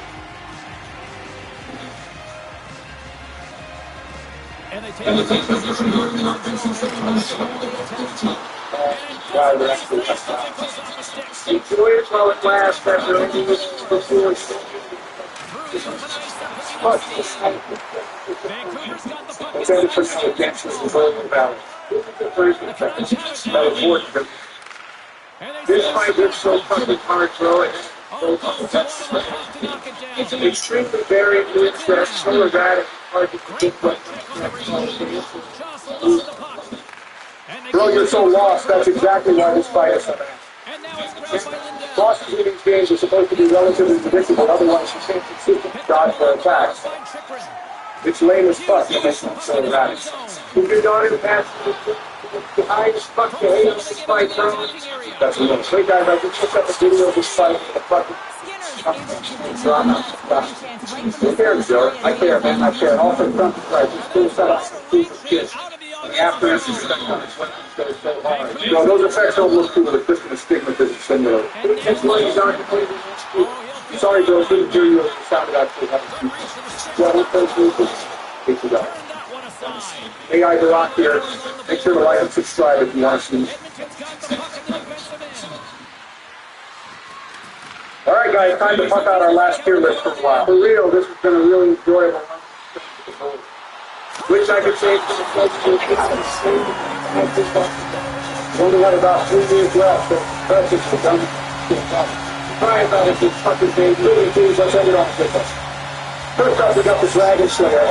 Wow, we're actually enjoy it while it lasts after ending this before it's it's only for some adventures in Golden Valley. This fight is so fucking hard, bro. It's an extremely varied move set, so erratic, hard to predict what Bro, you're so lost. That's exactly why this fight is so bad. Losses in these games are supposed to be relatively predictable, otherwise you can't consistently dodge their attacks. It's lame as fuck to make them so erratic. If your daughter passes behind as fuck to hate on this fight, bro. That's real. Hey guys, I just looked up a video of this fight. The fucking drama. Who cares, Joe? I care, man. I care. All for Trump right. Just still set up some piece of shit. And the after effects of go so hard. No, those effects don't look cool. It's just an astigmatism simulator. Sorry, Joe. Couldn't hear you. It sounded actually having well, we'll play through this. AI Barack here. Make sure to like and subscribe if you want to see. All right, guys, time to fuck out our last tier list for a while. For real, this has been a really enjoyable one. Which I could say for the first two we only had about 3 years left, so practice is done. Try about it, this fucking thing. Really, please, let's end it off with us. First up, we got the Dragon Slayer.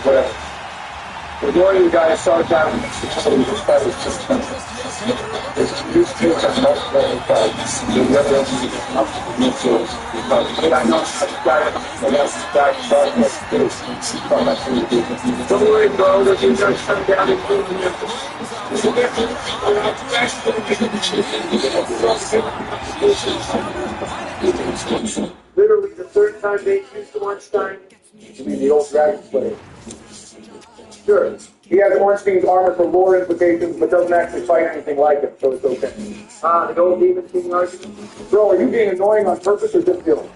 Whatever. The majority of you guys saw it down in the facility. This fight was just there's new skills and multiple fights. The other ones are up to the new skills. But I know the guy started this. Don't worry, bro. There's you guys come down and clean the literally the third time they used the Ornstein. You mean the old Dragon Slayer? Sure. He has Ornstein's armor for lore implications, but doesn't actually fight anything like it, so it's okay. The old Demon King argument? Bro, are you being annoying on purpose or just feeling?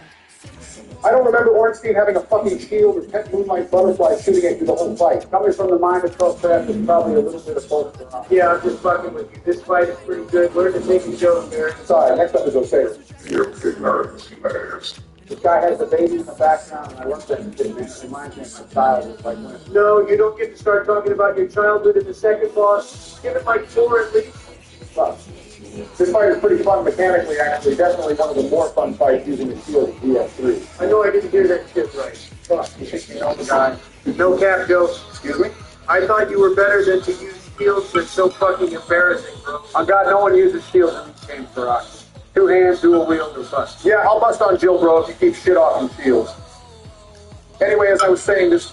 I don't remember Ornstein having a fucking shield or 10 moonlight butterflies shooting at you the whole fight. Coming from the mind of Trollcraft is probably a little bit of both. Yeah, I'm just fucking with you. This fight is pretty good. Learn to take and go, Barry. Sorry, next up is Osiris. You're ignorant, players. This guy has the baby in the background, and I love that shit, man. It reminds me of my childhood. Like when no, you don't get to start talking about your childhood in the second boss. Give it like 4 at least. Fuck. This fight is pretty fun mechanically, actually. Definitely one of the more fun fights using the shield of DS3. I know I didn't hear that shit right. Fuck, you think you know the guy? No cap, Joe. Excuse me? I thought you were better than to use shields. That's so fucking embarrassing, bro. On God, no one uses shields in these games for us. 2 hands, dual wield, or bust. Yeah, I'll bust on Jill, bro, if you keep shit off from shields. Anyway, as I was saying, this...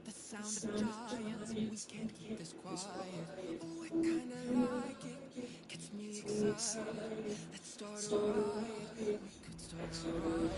The sound of giants, we can't keep this quiet. Oh, I kinda like it, gets me excited. Let's start a riot, we could start a riot.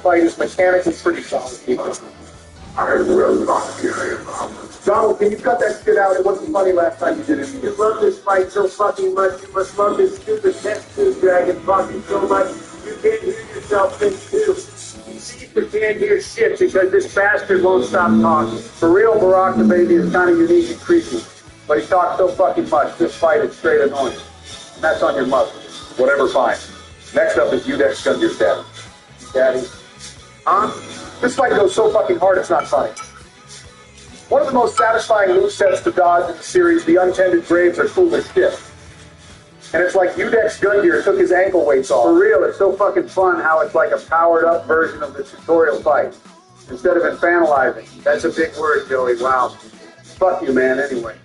Fight is mechanically pretty solid, people. I will not give him up. Donald, can you cut that shit out? It wasn't funny last time you did it. You love this fight so fucking much. You must love this stupid test tube dragon fucking so much. You can't hear yourself think too. You can't hear shit because this bastard won't stop talking. For real, Barack the baby is kind of unique and creepy. But he talks so fucking much, this fight is straight annoying. And that's on your mother. Whatever, fine. Next up is Udex Gundyr Daddy. Daddy. This fight goes so fucking hard it's not funny. One of the most satisfying movesets to dodge in the series, the untended graves, are cool as shit. And it's like Udex Gundyr took his ankle weights off. For real, it's so fucking fun how it's like a powered-up version of the tutorial fight. Instead of infantilizing. That's a big word, Joey. Wow. Fuck you, man, anyway.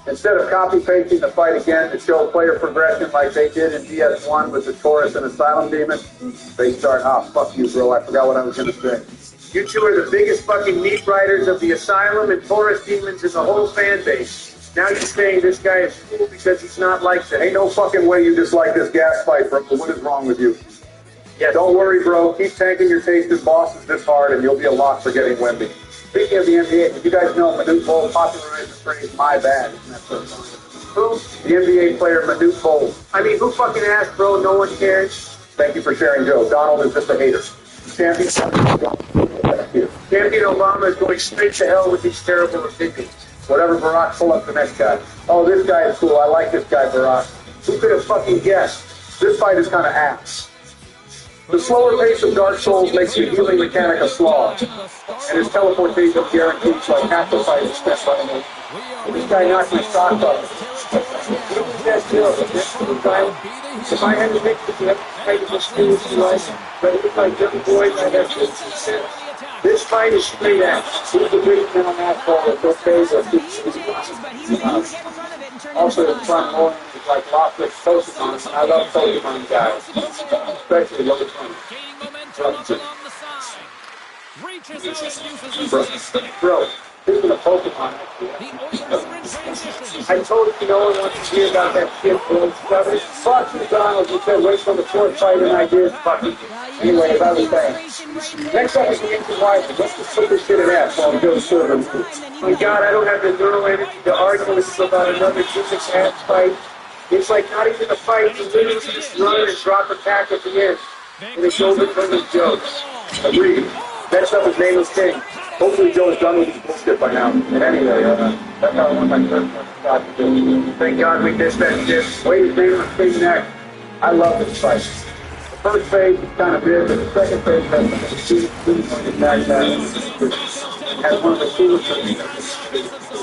Instead of copy-pasting the fight again to show player progression like they did in DS1 with the Taurus and Asylum Demon, they start, fuck you, bro, I forgot what I was going to say. You two are the biggest fucking meat riders of the Asylum and Taurus demons in the whole fan base. Now you're saying this guy is cool because he's not like that. Ain't no fucking way you dislike this gas fight, bro. What is wrong with you? Yes. Don't worry, bro. Keep tanking your tasted bosses this hard and you'll be a lock for getting Wemby. Speaking of the NBA, did you guys know Manute Bol popularized the phrase, my bad? Isn't that so funny? Who? The NBA player Manute Bol. I mean, who fucking asked, bro? No one cares. Thank you for sharing, Joe. Donald is just a hater. Champion Obama is going straight to hell with these terrible opinions. Whatever, Barack, pull up the next guy. Oh, this guy is cool. I like this guy, Barack. Who could have fucking guessed? This fight is kind of ass. The slower pace of Dark Souls makes the healing mechanic a slog, and his teleportation guarantees like half the fight is spent running away. This guy knocked my socks off. If I had to pick the fight of the students life, but if I young boy, I'd have 50%. This fight is straight ass. He's a great man on that ball with their face of also, the front line is like locked with Pokemon. I love Pokemon guys, especially those ones. Bro, speaking of Pokemon, I told you no one wants to hear about that shit, bro. fuck you, Donald. You said wait till the fourth fight and I did. Fuck you. Anyway, as I was saying, next up is the ancient wise. Let's just put this shit in ass while we go serve him. My God, I don't have the neural energy to argue with you about another physics ass fight. It's like not even a fight. You literally just run and drop a tack at the end. And it's over from his jokes. Agreed. Next up is Nameless King. Hopefully Joe is done with his bullshit by now. And anyway, that's how I want my first one to do. Thank God we missed that shit. Wait, is Nameless King next? I love this fight. The first phase is kind of big, but the second phase has two-pointed backpack. Has one of the coolest things.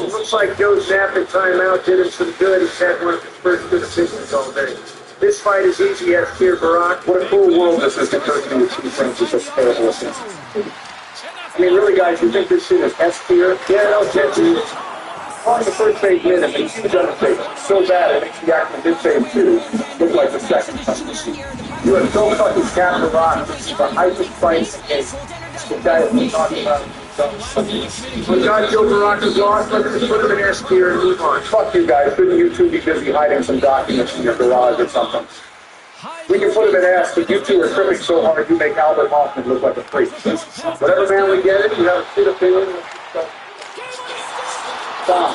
It looks like Joe's nap and timeout did him some good. He's had one of his first good opinions all day. This fight is easy as tier, Barack. What a cool world this is compared to your two friends with such terrible offenses. I mean, really, guys, you think this shit is S tier? Yeah, no, Jesse. On the first phase win, it makes huge undertaking. So bad, it makes the action of this phase 2 look like the second. You have so fucking captured Rock. The hypest fight in the game. The guy has been talking about himself. When God Joe Barack is lost, let's just put him in S tier and move on. Fuck you guys. Shouldn't you two be busy hiding some documents in your garage or something? We can put him in S, but you two are tripping so hard you make Albert Hoffman look like a freak. Whatever, man, we get it. You have a shit opinion. Stop.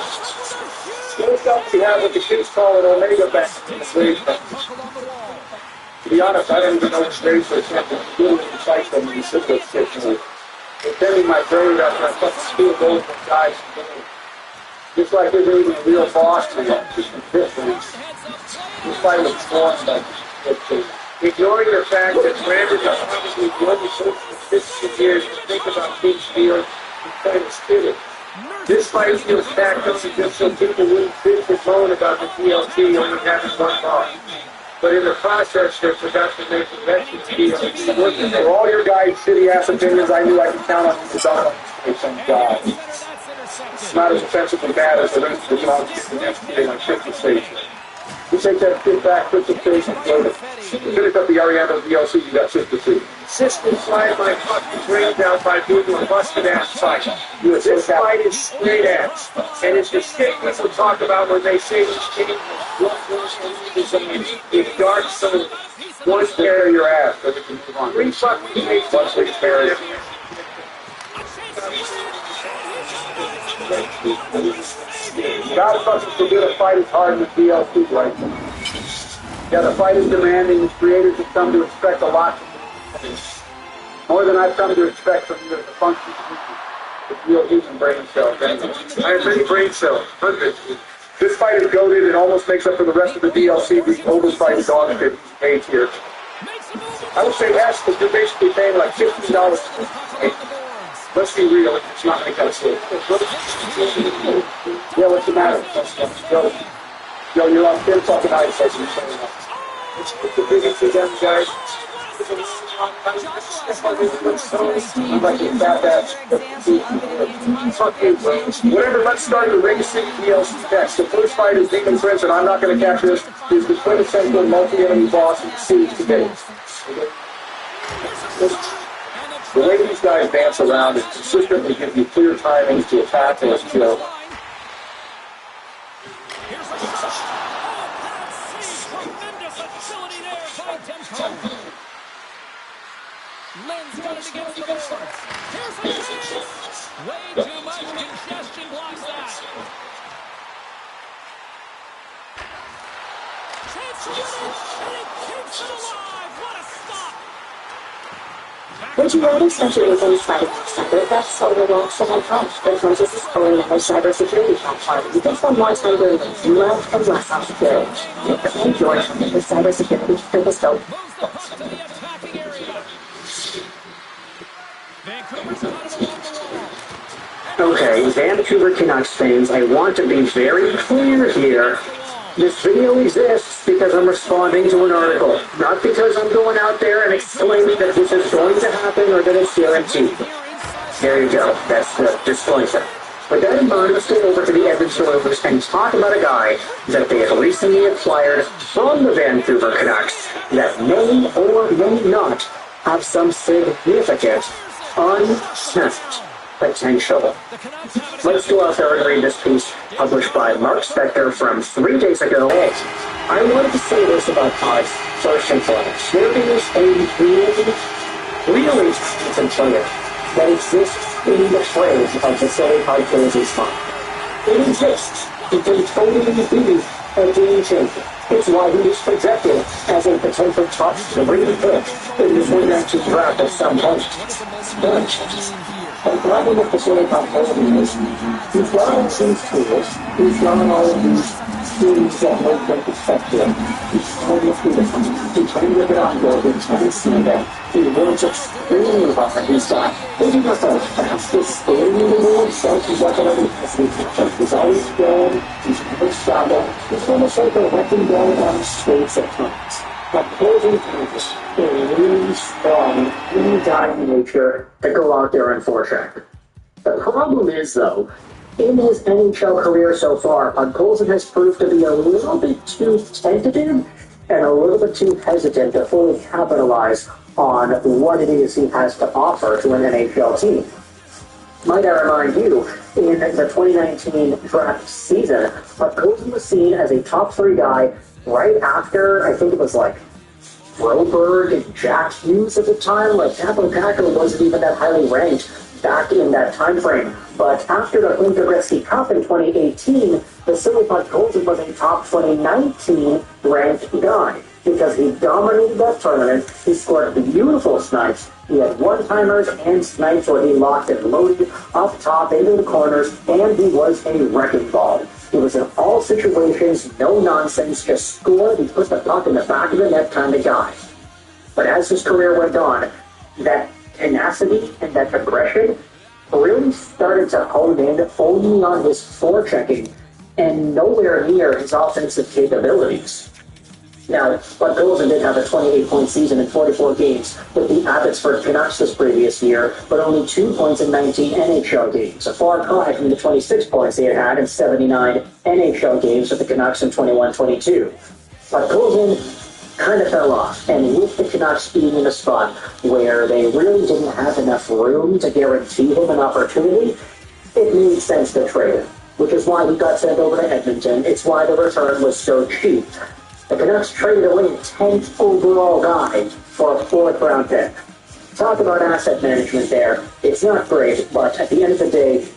Good stuff we have what the kids call an Omega Bank in the grade bank. To be honest, I didn't even know which grades were sent to literally recite them in the simple shit. Attending my grade after I fucking steal those from guys. Just like they're doing a real boss to them. Just different. This fight was formed by ignoring the fact that Brandon is probably one of the most 50 years to think about King's Field and kind of spit it. This fight feels stacked up just so people wouldn't bitch and moan about the DLT only having one boss. but in the process, they forgot to make the Mexicans deal. For all your guys' shitty-ass opinions, I knew I could count on you to dump on this place, thank God. It's not as offensively bad as the rest of the dogs getting yesterday on Christmas Station. You take that shit back, Christmas Station, and finish up the Ariana DLC, you got Sister C. Sister slide my fucking brains out by doing a busted-ass fight. This fight is straight ass. And it's the shit people talk about when they say this game is dark soul. One tear your ass, so we can move on. 3 fucking days. One big tear. God fucking forbid a fight is hard in the DLC, right? Yeah, the fight is demanding. The creators have come to expect a lot from you. More than I've come to expect from you as a function of real human brain cells. I have many brain cells, hundreds. This fight is goated and almost makes up for the rest of the DLC being overpriced dog shit page here. I would say yes, because you're basically paying like $15. Let's be real, it's not like that shit. Yeah, what's the matter? Yo, you're on 10 fucking ice. It's the biggest of them, guys. I'm like a fat ass. Fuck you, bro. Whatever, let's start the Ring City DLC next. The first fight is Demon Prince, and I'm not going to catch this. He's the quintessential multi-enemy boss in the series today. The way these guys dance around is consistently give you clear timings to attack and kill. Lynn's got it against the boards. Here's a kick. Way too much congestion blocks that. Transforming, and it keeps it alive. What a stop. Would you notice that you're within fighting separate? That's all the wrong second punch. The Francis is pulling another cybersecurity platform. You can spend more time doing things you love and less on security. Enjoy with cybersecurity through the scope. Okay, Vancouver Canucks fans, I want to be very clear here. This video exists because I'm responding to an article, not because I'm going out there and exclaiming that this is going to happen or that it's guaranteed. There you go, that's the disclosure. With that in mind, let's go over to the Edmonton Oilers and talk about a guy that they have recently acquired from the Vancouver Canucks that may or may not have some significant untapped potential. Let's go out there and read this piece published by Mark Spector from 3 days ago. I wanted to say this about Pods first and foremost. There is a really talented player that exists in the phrase of the Silly Pod Crazy's mind. It exists. It can totally be a game changer. It's why he is projected as a potential top 3 pick in the 2019 draft at some point. But the problem with the Silly Pod Crazy is he's got all these tools, he's got all of these things that make them effective. He's totally beautiful. He can rip it on gold, he can see that. He works extremely hard. He's got maybe not the fastest skating in the world, so he's like another he's always good, he's never struggled. He's almost like a wrecking ball on the streets at times. But Crazy is a really strong, really dying nature to go out there and forecheck. The problem is, though, in his NHL career so far, Podkolzin has proved to be a little bit too tentative and a little bit too hesitant to fully capitalize on what it is he has to offer to an NHL team. Might I remind you, in the 2019 draft season, Podkolzin was seen as a top 3 guy right after, I think it was like Broberg and Jack Hughes at the time. Like, Tampa Packer wasn't even that highly ranked back in that time frame. But after the Hunter Gretzky Cup in 2018, the Silly Podkolzin was a top 2019 ranked guy because he dominated that tournament. He scored beautiful snipes. He had one-timers and snipes where he locked and loaded up top into the corners, and he was a wrecking ball. He was in all situations, no nonsense, just scored. He put the puck in the back of the net kind of guy. But as his career went on, that tenacity and that aggression really started to hone in only on his forechecking and nowhere near his offensive capabilities. Now, Bud Golden did have a 28-point season in 44 games with the Abbotsford Canucks this previous year, but only 2 points in 19 NHL games, a far cry from the 26 points he had had in 79 NHL games with the Canucks in 21-22. Bud Golden kind of fell off, and with the Canucks being in a spot where they really didn't have enough room to guarantee him an opportunity, it made sense to trade him, which is why he got sent over to Edmonton. It's why the return was so cheap. The Canucks traded away a 10th overall guy for a 4th round pick. Talk about asset management there. It's not great, but at the end of the day,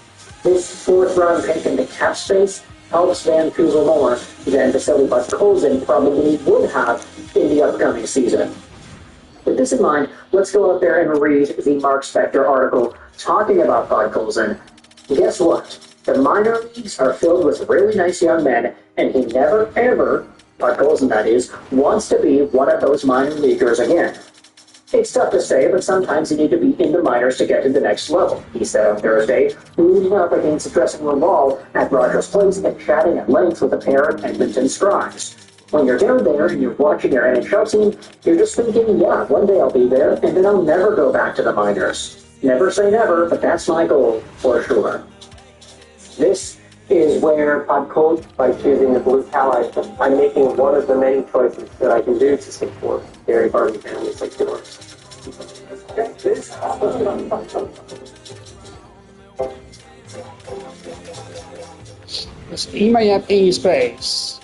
this 4th round pick in the cap space helps Vancouver more than Vasily Podkolzin probably would have in the upcoming season. With this in mind, let's go out there and read the Mark Spector article talking about Podkolzin. Guess what? The minor leagues are filled with really nice young men, and he never, ever, Podkolzin that is, wants to be one of those minor leaguers again. It's tough to say, but sometimes you need to be in the minors to get to the next level, he said on Thursday, leaning up against the dressing room wall at Rogers Place and chatting at length with a pair of Edmonton scribes. When you're down there and you're watching your NHL team, you're just thinking, yeah, one day I'll be there, and then I'll never go back to the minors. Never say never, but that's my goal, for sure. This is where Podkolzin, by choosing the Blue Ally, I'm making one of the many choices that I can do to support dairy farming families like yours. This email in space.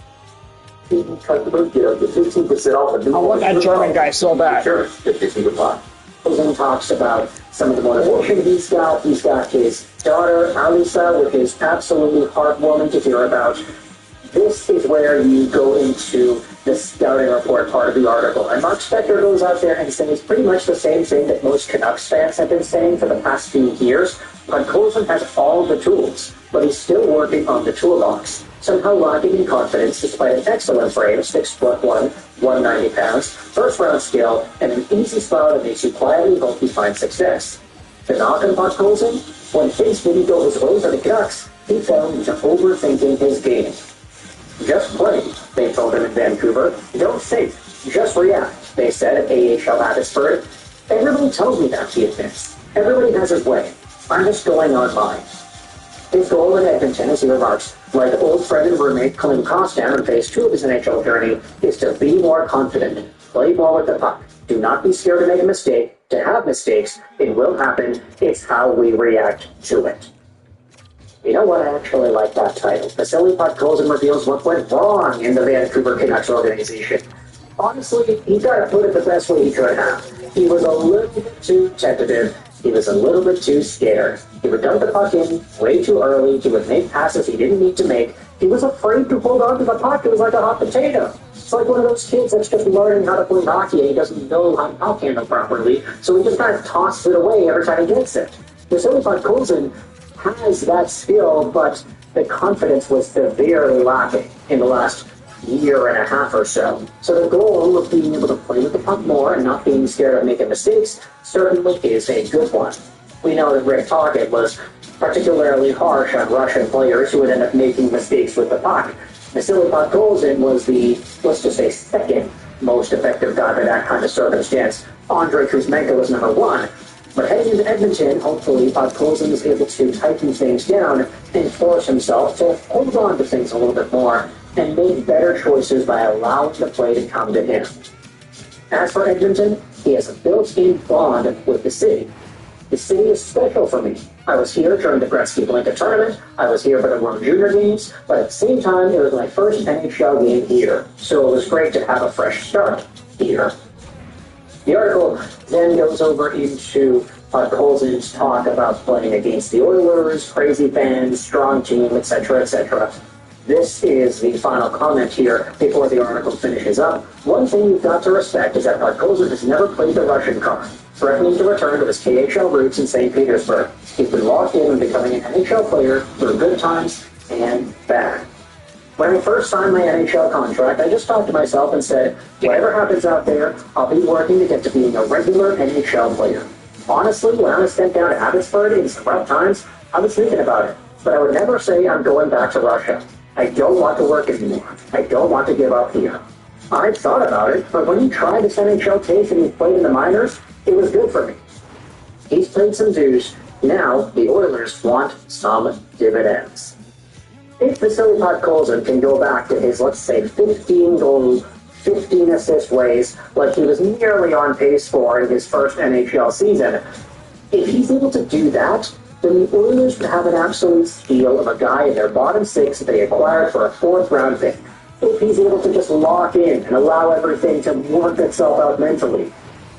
I want that German guy so bad. Sure, Then talks about some of the motivation he's got. He's got his daughter, Alisa, which is absolutely heartwarming to hear about. This is where you go into the scouting report part of the article. And Mark Spector goes out there and says pretty much the same thing that most Canucks fans have been saying for the past few years. Podkolzin has all the tools, but he's still working on the toolbox. Somehow lacking in confidence despite an excellent frame, 6'1", 190 pounds, first-round skill, and an easy style that makes you quietly hope he finds success. The knock on Podkolzin? When things didn't go his way for the Canucks, he fell into overthinking his game. Just play, they told him in Vancouver. Don't think, just react, they said at AHL Abbotsford. Everybody tells me that, he admits. Everybody has his way. I'm just going on mine. His goal in Edmonton, as he remarks, like old friend and roommate Klim Kostin in phase 2 of his NHL journey, is to be more confident. Play ball with the puck. Do not be scared to make a mistake. To have mistakes, it will happen. It's how we react to it. You know what? I actually like that title. Vasily Podkolzin reveals what went wrong in the Vancouver Canucks organization. Honestly, he got to put it the best way he could have. He was a little bit too tentative. He was a little bit too scared. He would dump the puck in way too early. He would make passes he didn't need to make. He was afraid to hold on to the puck. It was like a hot potato. It's like one of those kids that's just learning how to play hockey and he doesn't know how to puck handle properly, so he just kind of tosses it away every time he gets it. Vasily Podkolzin has that skill, but the confidence was severely lacking in the last year and a half or so. So the goal of being able to play with the puck more and not being scared of making mistakes certainly is a good one. We know that Rick Tocchet was particularly harsh on Russian players who would end up making mistakes with the puck. Vasily Podkolzin was the, let's just say, second most effective guy in that kind of circumstance. Andrei Kuzmenko was number 1. But heading into Edmonton, hopefully Podkolzin is able to tighten things down and force himself to hold on to things a little bit more and make better choices by allowing the play to come to him. As for Edmonton, he has a built-in bond with the city. The city is special for me. I was here during the Gretzky Blanket tournament, I was here for the World Junior Games, but at the same time, it was my first NHL game here, so it was great to have a fresh start here. The article then goes over into Podkolzin's talk about playing against the Oilers, crazy fans, strong team, etc., etc. This is the final comment here before the article finishes up. One thing you've got to respect is that Podkolzin has never played the Russian card, threatening to return to his KHL roots in St. Petersburg. He's been locked in on becoming an NHL player through good times and bad. When I first signed my NHL contract, I just talked to myself and said, whatever happens out there, I'll be working to get to being a regular NHL player. Honestly, when I was sent down to Abbotsford in some rough times, I was thinking about it, but I would never say I'm going back to Russia. I don't want to work anymore. I don't want to give up here. I thought about it, but when he tried this NHL taste and he played in the minors, it was good for me. He's paid some dues. Now, the Oilers want some dividends. If Vasily Podkolzin can go back to his, let's say, 15 goal, 15 assist ways, like he was nearly on pace for in his first NHL season, if he's able to do that, then the Oilers would have an absolute steal of a guy in their bottom six that they acquired for a fourth-round pick. If he's able to just lock in and allow everything to work itself out mentally,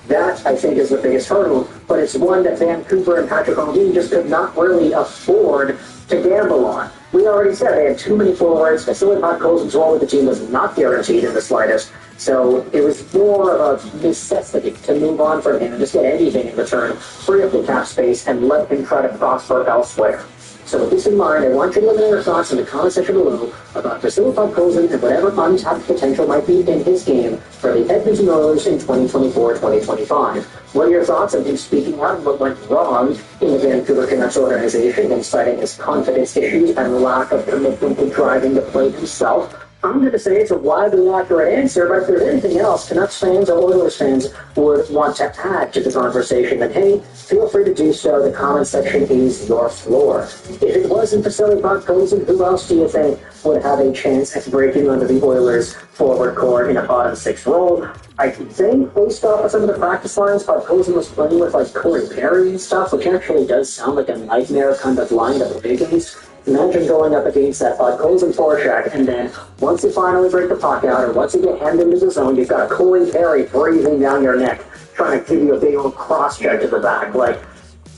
that, I think, is the biggest hurdle, but it's one that Vancouver and Patrick O'Neill just could not really afford to gamble on. We already said they had too many forwards. Vasily Podkolzin's role with the team was not guaranteed in the slightest, so it was more of a necessity to move on from him and just get anything in return, free up the cap space, and let him try to prosper elsewhere. So with this in mind, I want you to let me know your thoughts in the comment section below about Vasily Podkolzin and whatever untapped potential might be in his game for the Edmonton Oilers in 2024-2025. What are your thoughts on him speaking out and what went wrong in the Vancouver Canucks organization and citing his confidence issues and lack of commitment to driving the play himself? I'm going to say it's a widely accurate answer, but if there's anything else Canucks fans or Oilers fans would want to add to the conversation, then hey, feel free to do so. The comment section is your floor. If it wasn't Vasily Podkolzin, who else do you think would have a chance at breaking under the Oilers' forward core in a bottom six role? I think, based off of some of the practice lines, Podkolzin was playing with like Corey Perry and stuff, which actually does sound like a nightmare kind of line to play against. Imagine going up against that Podkolzin forecheck, and then once you finally break the puck out, or once you get hemmed into the zone, you've got a Corey Perry breathing down your neck, trying to give you a big old cross check to the back. Like,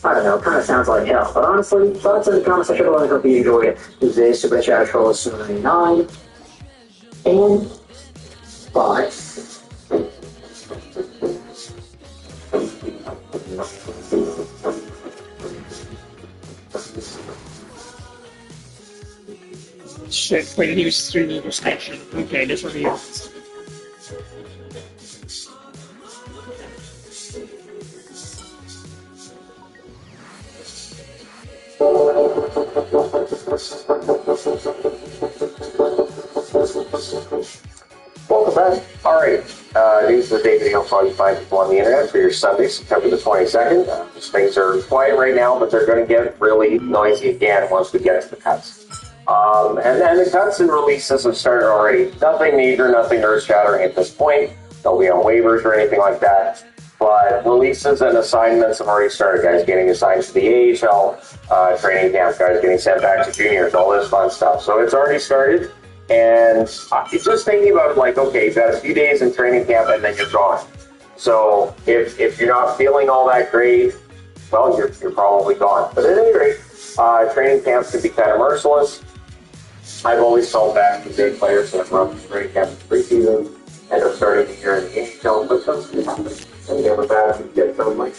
I don't know, kind of sounds like hell. But honestly, thoughts in the comment section below. I hope you enjoyed it. This is Rich Ashford, 9 and 5. Shit, wait, he was 3 meters action. Okay, this will be it. Welcome back. All right. News of the day video for all you fine people on the internet for your Sunday, September the 22nd. Things are quiet right now, but they're going to get really noisy again once we get to the cuts. And then the cuts and releases have started already. Nothing major, nothing earth-shattering at this point. They'll be on waivers or anything like that. But releases and assignments have already started. Guys getting assigned to the AHL training camp, guys getting sent back to juniors, all this fun stuff. So it's already started. And it's just thinking about, like, okay, you've got a few days in training camp and then you're gone. So if you're not feeling all that great, well, you're probably gone. But at any rate, training camps can be kind of merciless. I've always felt bad for big players that run training camp in preseason, end up starting the year in the AHL, but those can happen. And you have a bad if you get some, like,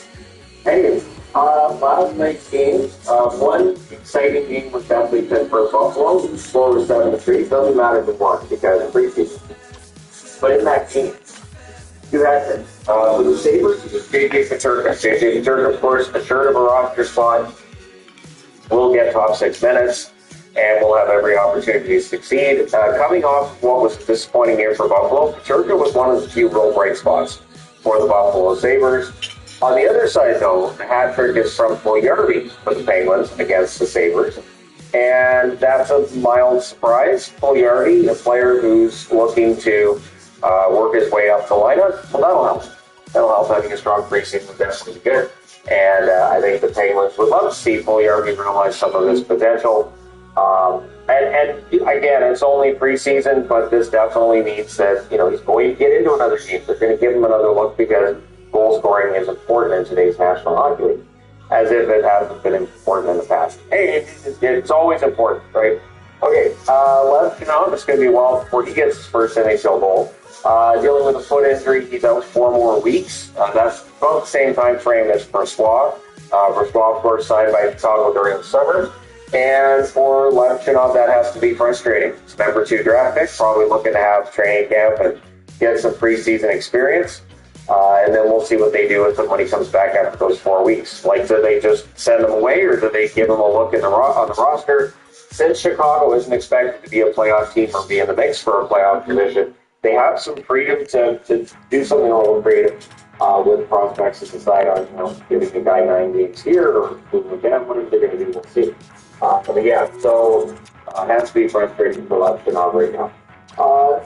anyways, last night's game, one exciting game was definitely Pittsburgh Buffalo. The score was 7-3. It doesn't matter who won because of preseason. But in that game, you had the Sabres, JJ Peterka. JJ Peterka, of course, assured of a roster spot, will get top 6 minutes, and will have every opportunity to succeed. Coming off what was a disappointing year for Buffalo, Peterka was one of the few real bright spots for the Buffalo Sabres. On the other side, though, the hat trick is from Puljujarvi for the Penguins against the Sabres. And that's a mild surprise. Puljujarvi, a player who's looking to work his way up the lineup, well, that'll help. That'll help. Having a strong preseason would definitely be good. And I think the Penguins would love to see Puljujarvi realize some of his potential. And again, it's only preseason, but this definitely means that, he's going to get into another game. They're going to give him another look because goal scoring is important in today's National Hockey League, as if it hasn't been important in the past. Hey, it's always important, right? Okay, Lev Cannon, it's going to be a while before he gets his first NHL goal. Dealing with a foot injury, he's out 4 more weeks. That's about the same time frame as Brossois. Brossois, of course, signed by Chicago during the summer. And for Lev Cannon, that has to be frustrating. It's number 2 draft pick, probably looking to have training camp and get some preseason experience. And then we'll see what they do with him when he comes back after those 4 weeks. Like, do they just send him away, or do they give him a look on the roster? Since Chicago isn't expected to be a playoff team or be in the mix for a playoff position, they have some freedom to do something a little creative with prospects to decide on, giving the guy 9 games here or moving him down, whatever they're going to do, we'll see. But yeah, so has to be frustrating for Lefkonow right now.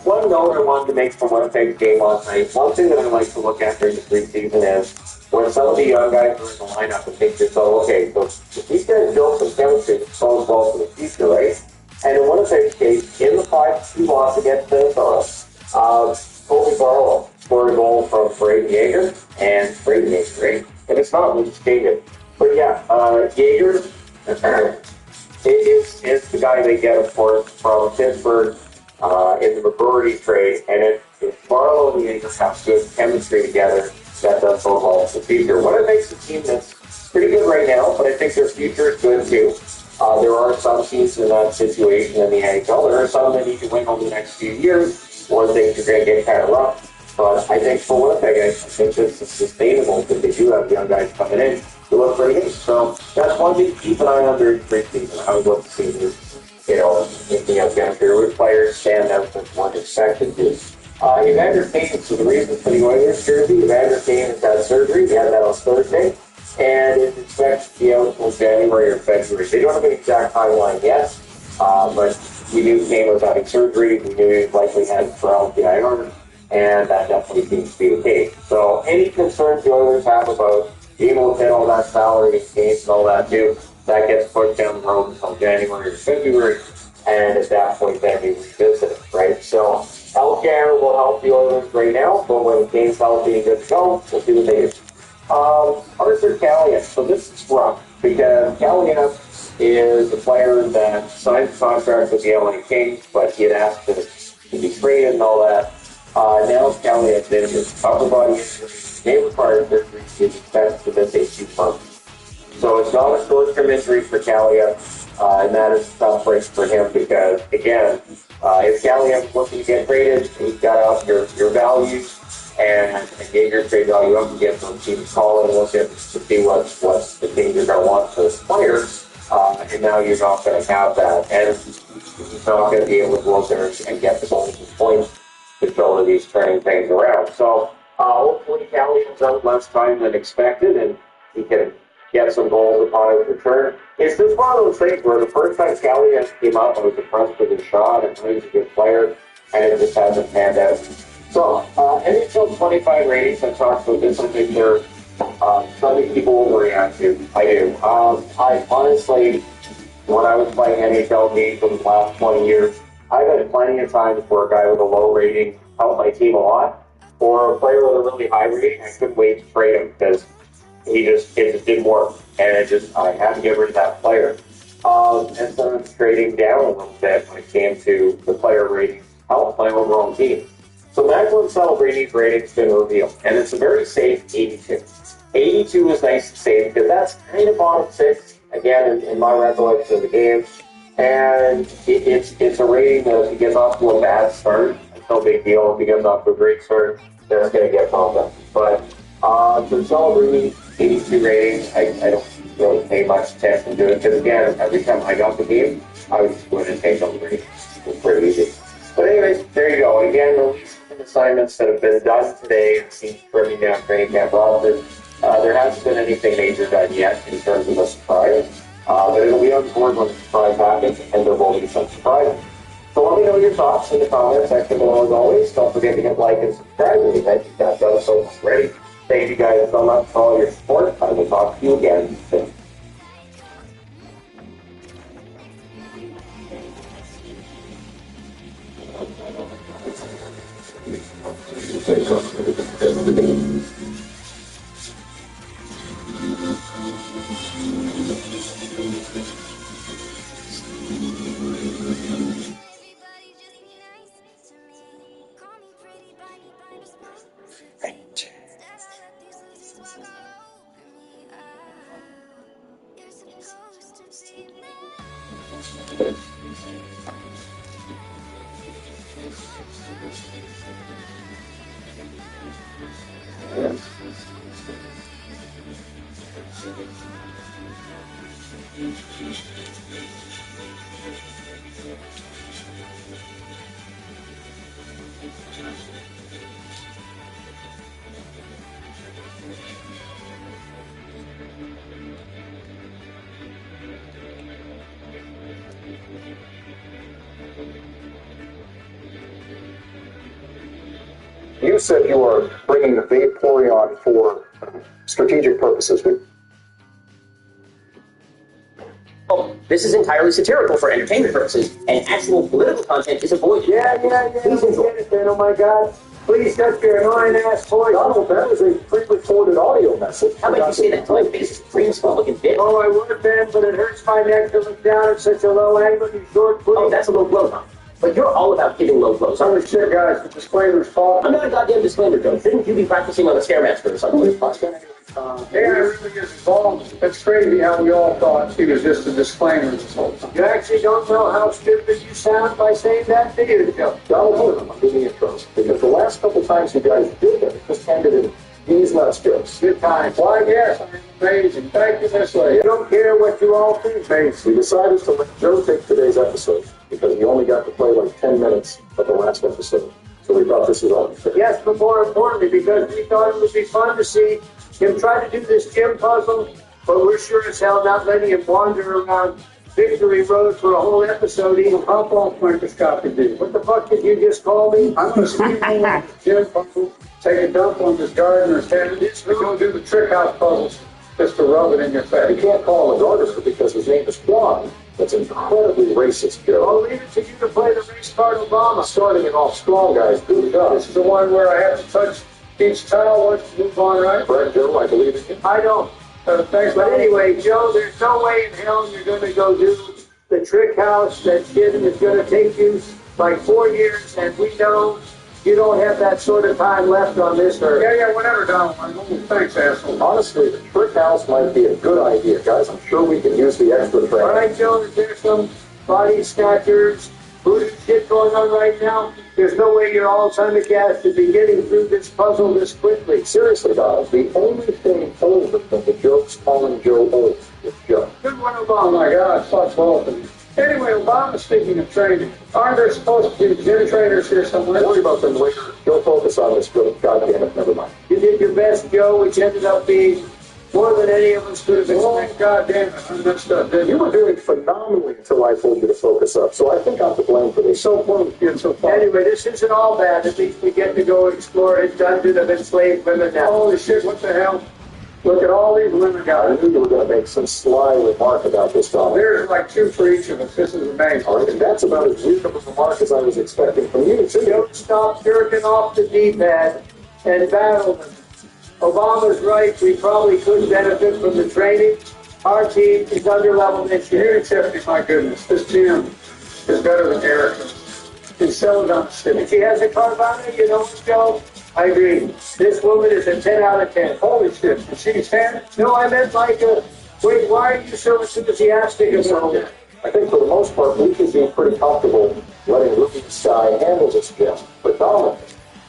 One note I wanted to make from Winnipeg's game last night, one thing that I like to look at during the preseason is when some of the young guys are in the lineup and think to yourself, okay, so if these guys build some chemistry, it's so well for the future, right? And in Winnipeg's case, in the 5-2 loss against Minnesota, Toby Barlow scored a goal from Braden Yeager, and Braden Yeager, right? And it's not Luke Skagen. But yeah, Yeager is the guy they get, of course, from Pittsburgh in the McGroarty trade. And if Barlow and Yeager have good chemistry together, that does so well for the future. What it makes a team that's pretty good right now, but I think their future is good too. There are some teams in that situation in the NHL. There are some that need to win over the next few years, or things are going to get kind of rough. But I think for Winnipeg, I think this is sustainable because they do have young guys coming in who look pretty good. So that's one thing to keep an eye on during preseason. I would love to see this, making up with players stand out as one expected to. Evander Kane, so the reason for the Oilers jersey, Evander Kane has had surgery. He had that on Thursday. And it's expected to be out until January or February. They don't have an exact timeline yet, but we knew Kane was having surgery. We knew he likely had paralysis IR, and that definitely seems to be the case. So any concerns the Oilers have about being able to pay all that salary and games and all that too, that gets pushed down the road until January or February, and at that point then we revisit it, right? So healthcare will help the Oilers right now, but when Kane's healthy and good to go, we'll see what they do. Arthur Kaliyev. So this is rough because Kaliyev is a player that signed a contract with the LA Kings, but he had asked to be traded and all that. Now Kaliyev's in his upper body injury, may require surgery. He's expected to miss 18 months. So it's not a short-term injury for Kaliyev, and that is a tough break for him because, again, if Kaliyev is looking to get traded, he's got out your values. And Yeager trade value up and get some teams calling and look at to see what the teams are going to want for this player. And now you're not going to have that. And he's not going to be able to go out there and get the goals and points to show that he's turning things around. So hopefully Kaliev's out less time than expected and he can get some goals upon his return. It's just one of those things where the first time Kaliev came up, I was impressed with his shot and he was a good player, and it just hasn't panned out. So, NHL 25 ratings, I talked about this, I think they're something people overreact to. I do. I honestly, when I was playing NHL games over the last 20 years, I've had plenty of times where a guy with a low rating helped my team a lot, or a player with a really high rating, I couldn't wait to trade him because it just didn't work, and I had to get rid of that player. And so I'm trading down a little bit when it came to the player rating help my overall team. So Macklin Celebrini's rating's been revealed, and it's a very safe 82. 82 is nice and safe because that's kind of bottom six, again, in my recollection of the game. And it's a rating that if he gets off to a bad start, it's no big deal. If he gets off to a great start, then it's going to get bumped up. But for Celebrini, 82 ratings, I don't really pay much attention to it because, again, every time I got the game, I was just going to take on the ratings. It was pretty easy. But anyways, there you go. Again, the least assignments that have been done today, it seems trimming down training camp rosters. There hasn't been anything major done yet in terms of a surprise. But it'll be on board when the surprise happens, and there will be some surprises. So let me know your thoughts in the comment section below as always. Don't forget to hit like and subscribe if you haven't done so already. Thank you guys so much for all your support. I will talk to you again soon. You said you are bringing the Vaporeon for strategic purposes. Oh, this is entirely satirical for entertainment purposes, and actual political content is avoided. Yeah. Please enjoy. Get it then, oh my God. Please shut your annoying ass voice. Donald, that was a pre-recorded audio message. How about you say that to my face, cream looking bitch? Oh, I would, Ben, but it hurts my neck to look down at such a low angle, you short please. Oh, that's a low blow, huh? But you're all about giving low blows. Holy shit, guys, the disclaimer's fault. I'm not a goddamn disclaimer, Joe. Shouldn't you be practicing on the Stairmaster or something? Yeah, it really is involved. It's crazy how we all thought he was just a disclaimer this whole time. You actually don't know how stupid you sound by saying that, do you, Joe? Donald, I'm doing intros because the last couple times you guys did it just ended in these nuts jokes. Good times. Why, yes, I'm amazing. Thank you, Miss Lee. You don't care what you all think, Bates. We decided to let Joe take today's episode because he only got to play like 10 minutes of the last episode. So we thought this was all fair. Yes, but more importantly, because we thought it would be fun to see him try to do this gym puzzle, but we're sure as hell not letting him wander around Victory Road for a whole episode eating Hop off microscopic D. What the fuck did you just call me? I'm going to see you gym puzzle, take a dump on this gardener's head. We're going to do the trick house puzzles just to rub it in your face. You can't call him a gardener because his name is Juan. That's incredibly racist, Joe. I'll leave it to you to play the race card Obama. Starting it off strong, guys. Good job. This is the one where I have to touch each tile once to move on, right? Correct, Joe. I believe in you. I don't. Thanks, But anyway, Joe, there's no way in hell you're going to go do the trick house. That shit is going to take you like 4 years, and we know you don't have that sort of time left on this earth. Yeah, whatever, Donald. Thanks, asshole. Honestly, the trick house might be a good idea, guys. I'm sure we can use the extra training. All right, Joe, there's some body snatchers, voodoo shit going on right now. There's no way your Alzheimer's gas should be getting through this puzzle this quickly. Seriously, Donald, the only thing older than the jokes calling Joe old is Joe. Good one, Oh, Obama. my God, fuck both of you. Anyway, Obama, speaking of training, aren't there supposed to be gym trainers here somewhere? Worry about them later. You'll focus on this joke. God damn it, never mind. You did your best, Joe, which ended up being more than any of us could have Oh, expected. God damn it. I messed up, didn't You you? were doing phenomenally until I told you to focus up, so I think I'm to blame for this. So close, getting so far. Anyway, this isn't all bad. At least we get to go explore a dungeon of enslaved women now. Holy shit, what the hell? Look at all these women, I guys. knew you were going to make some sly remark about this, Donald. There's like 2 for each of us. This is amazing. All right, and that's about as weird of a remark as I was expecting from you, too. Don't stop jerking off the D-pad and battle them. Obama's right. We probably could benefit from the training. Our team is under level this year. You accept my goodness. This gym is better than Erica's. It's selling on the city. If she has a Carvana, you know what, Joe? I agree. This woman is a 10 out of 10. Holy shit. And she's 10? No, I meant like a... Wait, why are you so enthusiastic about that? I think for the most part, we should be pretty comfortable letting Ruby and Sky handle this gym, but Donald,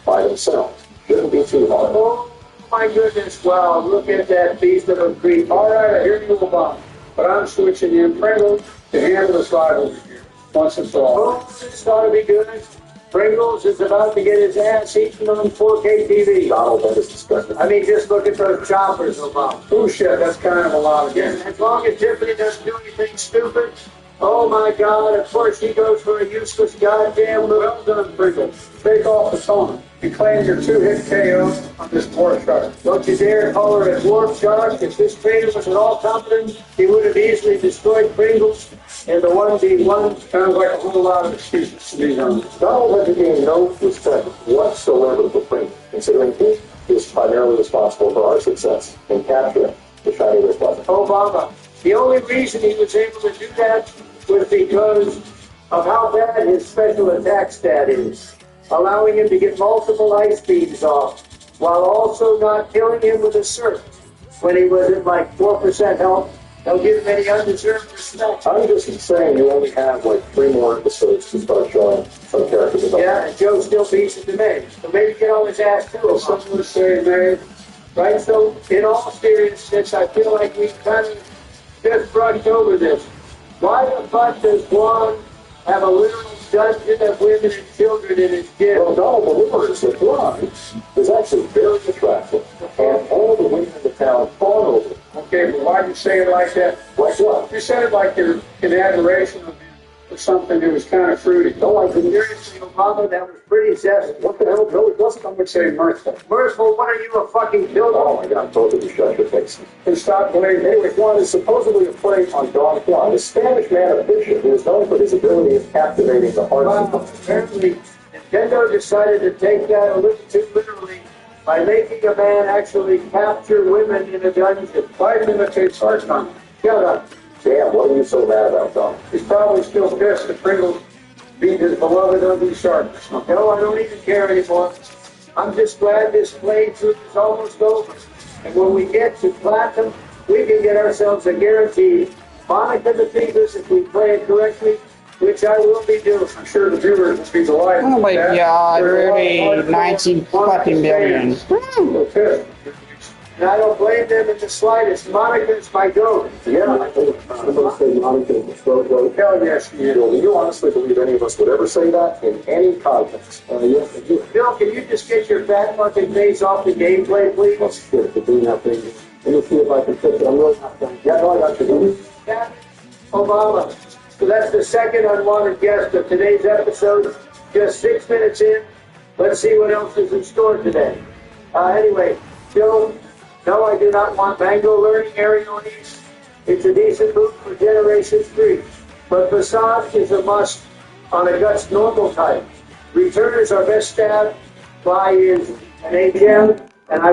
by themselves, shouldn't be too hard. Oh, my goodness. Wow, look at that beast of a creep. All right, I hear you, Obama. But I'm switching in Pringle to handle this rivalry here. Once and for all. Oh, this ought to be good. Pringles is about to get his ass eaten on 4K TV. Donald, that is disgusting. I mean, just look at those choppers, Obama. Oh, shit, that's kind of a lot again. As long as Tiffany doesn't do anything stupid, oh my God, of course she goes for a useless goddamn move. Well done, Pringle. Take off the taunt. You claim your 2-hit KO on this dwarf shark. Don't you dare call her a dwarf shark. If this trainer was at all competent, he would have easily destroyed Pringles in the 1v1. Sounds like a whole lot of excuses to be honest. Donald had to gain no respect whatsoever for Pringle, considering he is primarily responsible for our success in capturing the shiny red button. Obama. The only reason he was able to do that was because of how bad his special attack stat is, allowing him to get multiple ice beams off, while also not killing him with a surf when he was at like 4% health. Don't give him any undeserved respect. I'm just saying you only have like 3 more episodes to start showing some character development. Yeah, and Joe still beats it to me. So maybe get on his ass too. Some would say, man, Right? So, in all seriousness, I feel like we kind of just brushed over this. Why the fuck does Juan have a literal dungeon of women and children in his gym? Well, Donald delivers that Juan is actually very attractive, and all the women in the town fawn over it. okay, but why do you say it like that? Like what? You said it like you're in admiration of him. for something that was kind of fruity. No, I didn't. Seriously, Obama, that was pretty zesty. What the hell? No, it wasn't. I would say mirthful. Mirthful, what are you, a fucking dildo? Oh my God, both of you shut your faces. And stop blaming. Anyway, Juan is supposedly a play on Don Juan, a Spanish man of fiction who is known for his ability of captivating the hearts Well, of apparently, Nintendo decided to take that a little too literally by making a man actually capture women in a dungeon. Biden imitates Hearthstone. Shut up. Damn, what are you so mad about, Don? He's probably still pissed that Pringles beat his beloved ugly sharks. No, I don't even care anymore. I'm just glad this playthrough is almost over. And when we get to Platinum, we can get ourselves a guaranteed Monica the Fetus if we play it correctly, which I will be doing. I'm sure the viewers will be delighted. Oh my with that. God, They're really, all hardcore 19 fucking billion. They're pissed. And I don't blame them in the slightest. Monica's my goat. Yeah, I'm going to say Monica is the throat goat. Hell yes, she is. Do you honestly believe any of us would ever say that in any context? Yes, I do. Bill, can you just get your fat fucking face off the gameplay, please? Oh, shit, you're doing that thing. Let me see if I can fix it. I'm really not done. Yeah, no, I got you. That Obama. So that's the second unwanted guest of today's episode. Just 6 minutes in. Let's see what else is in store today. Anyway, Joe, no, I do not want Mango Learning Area on East. It's a decent move for Generation 3. But Facade is a must on a Guts normal type. Returners are best stabbed by is an HM, and I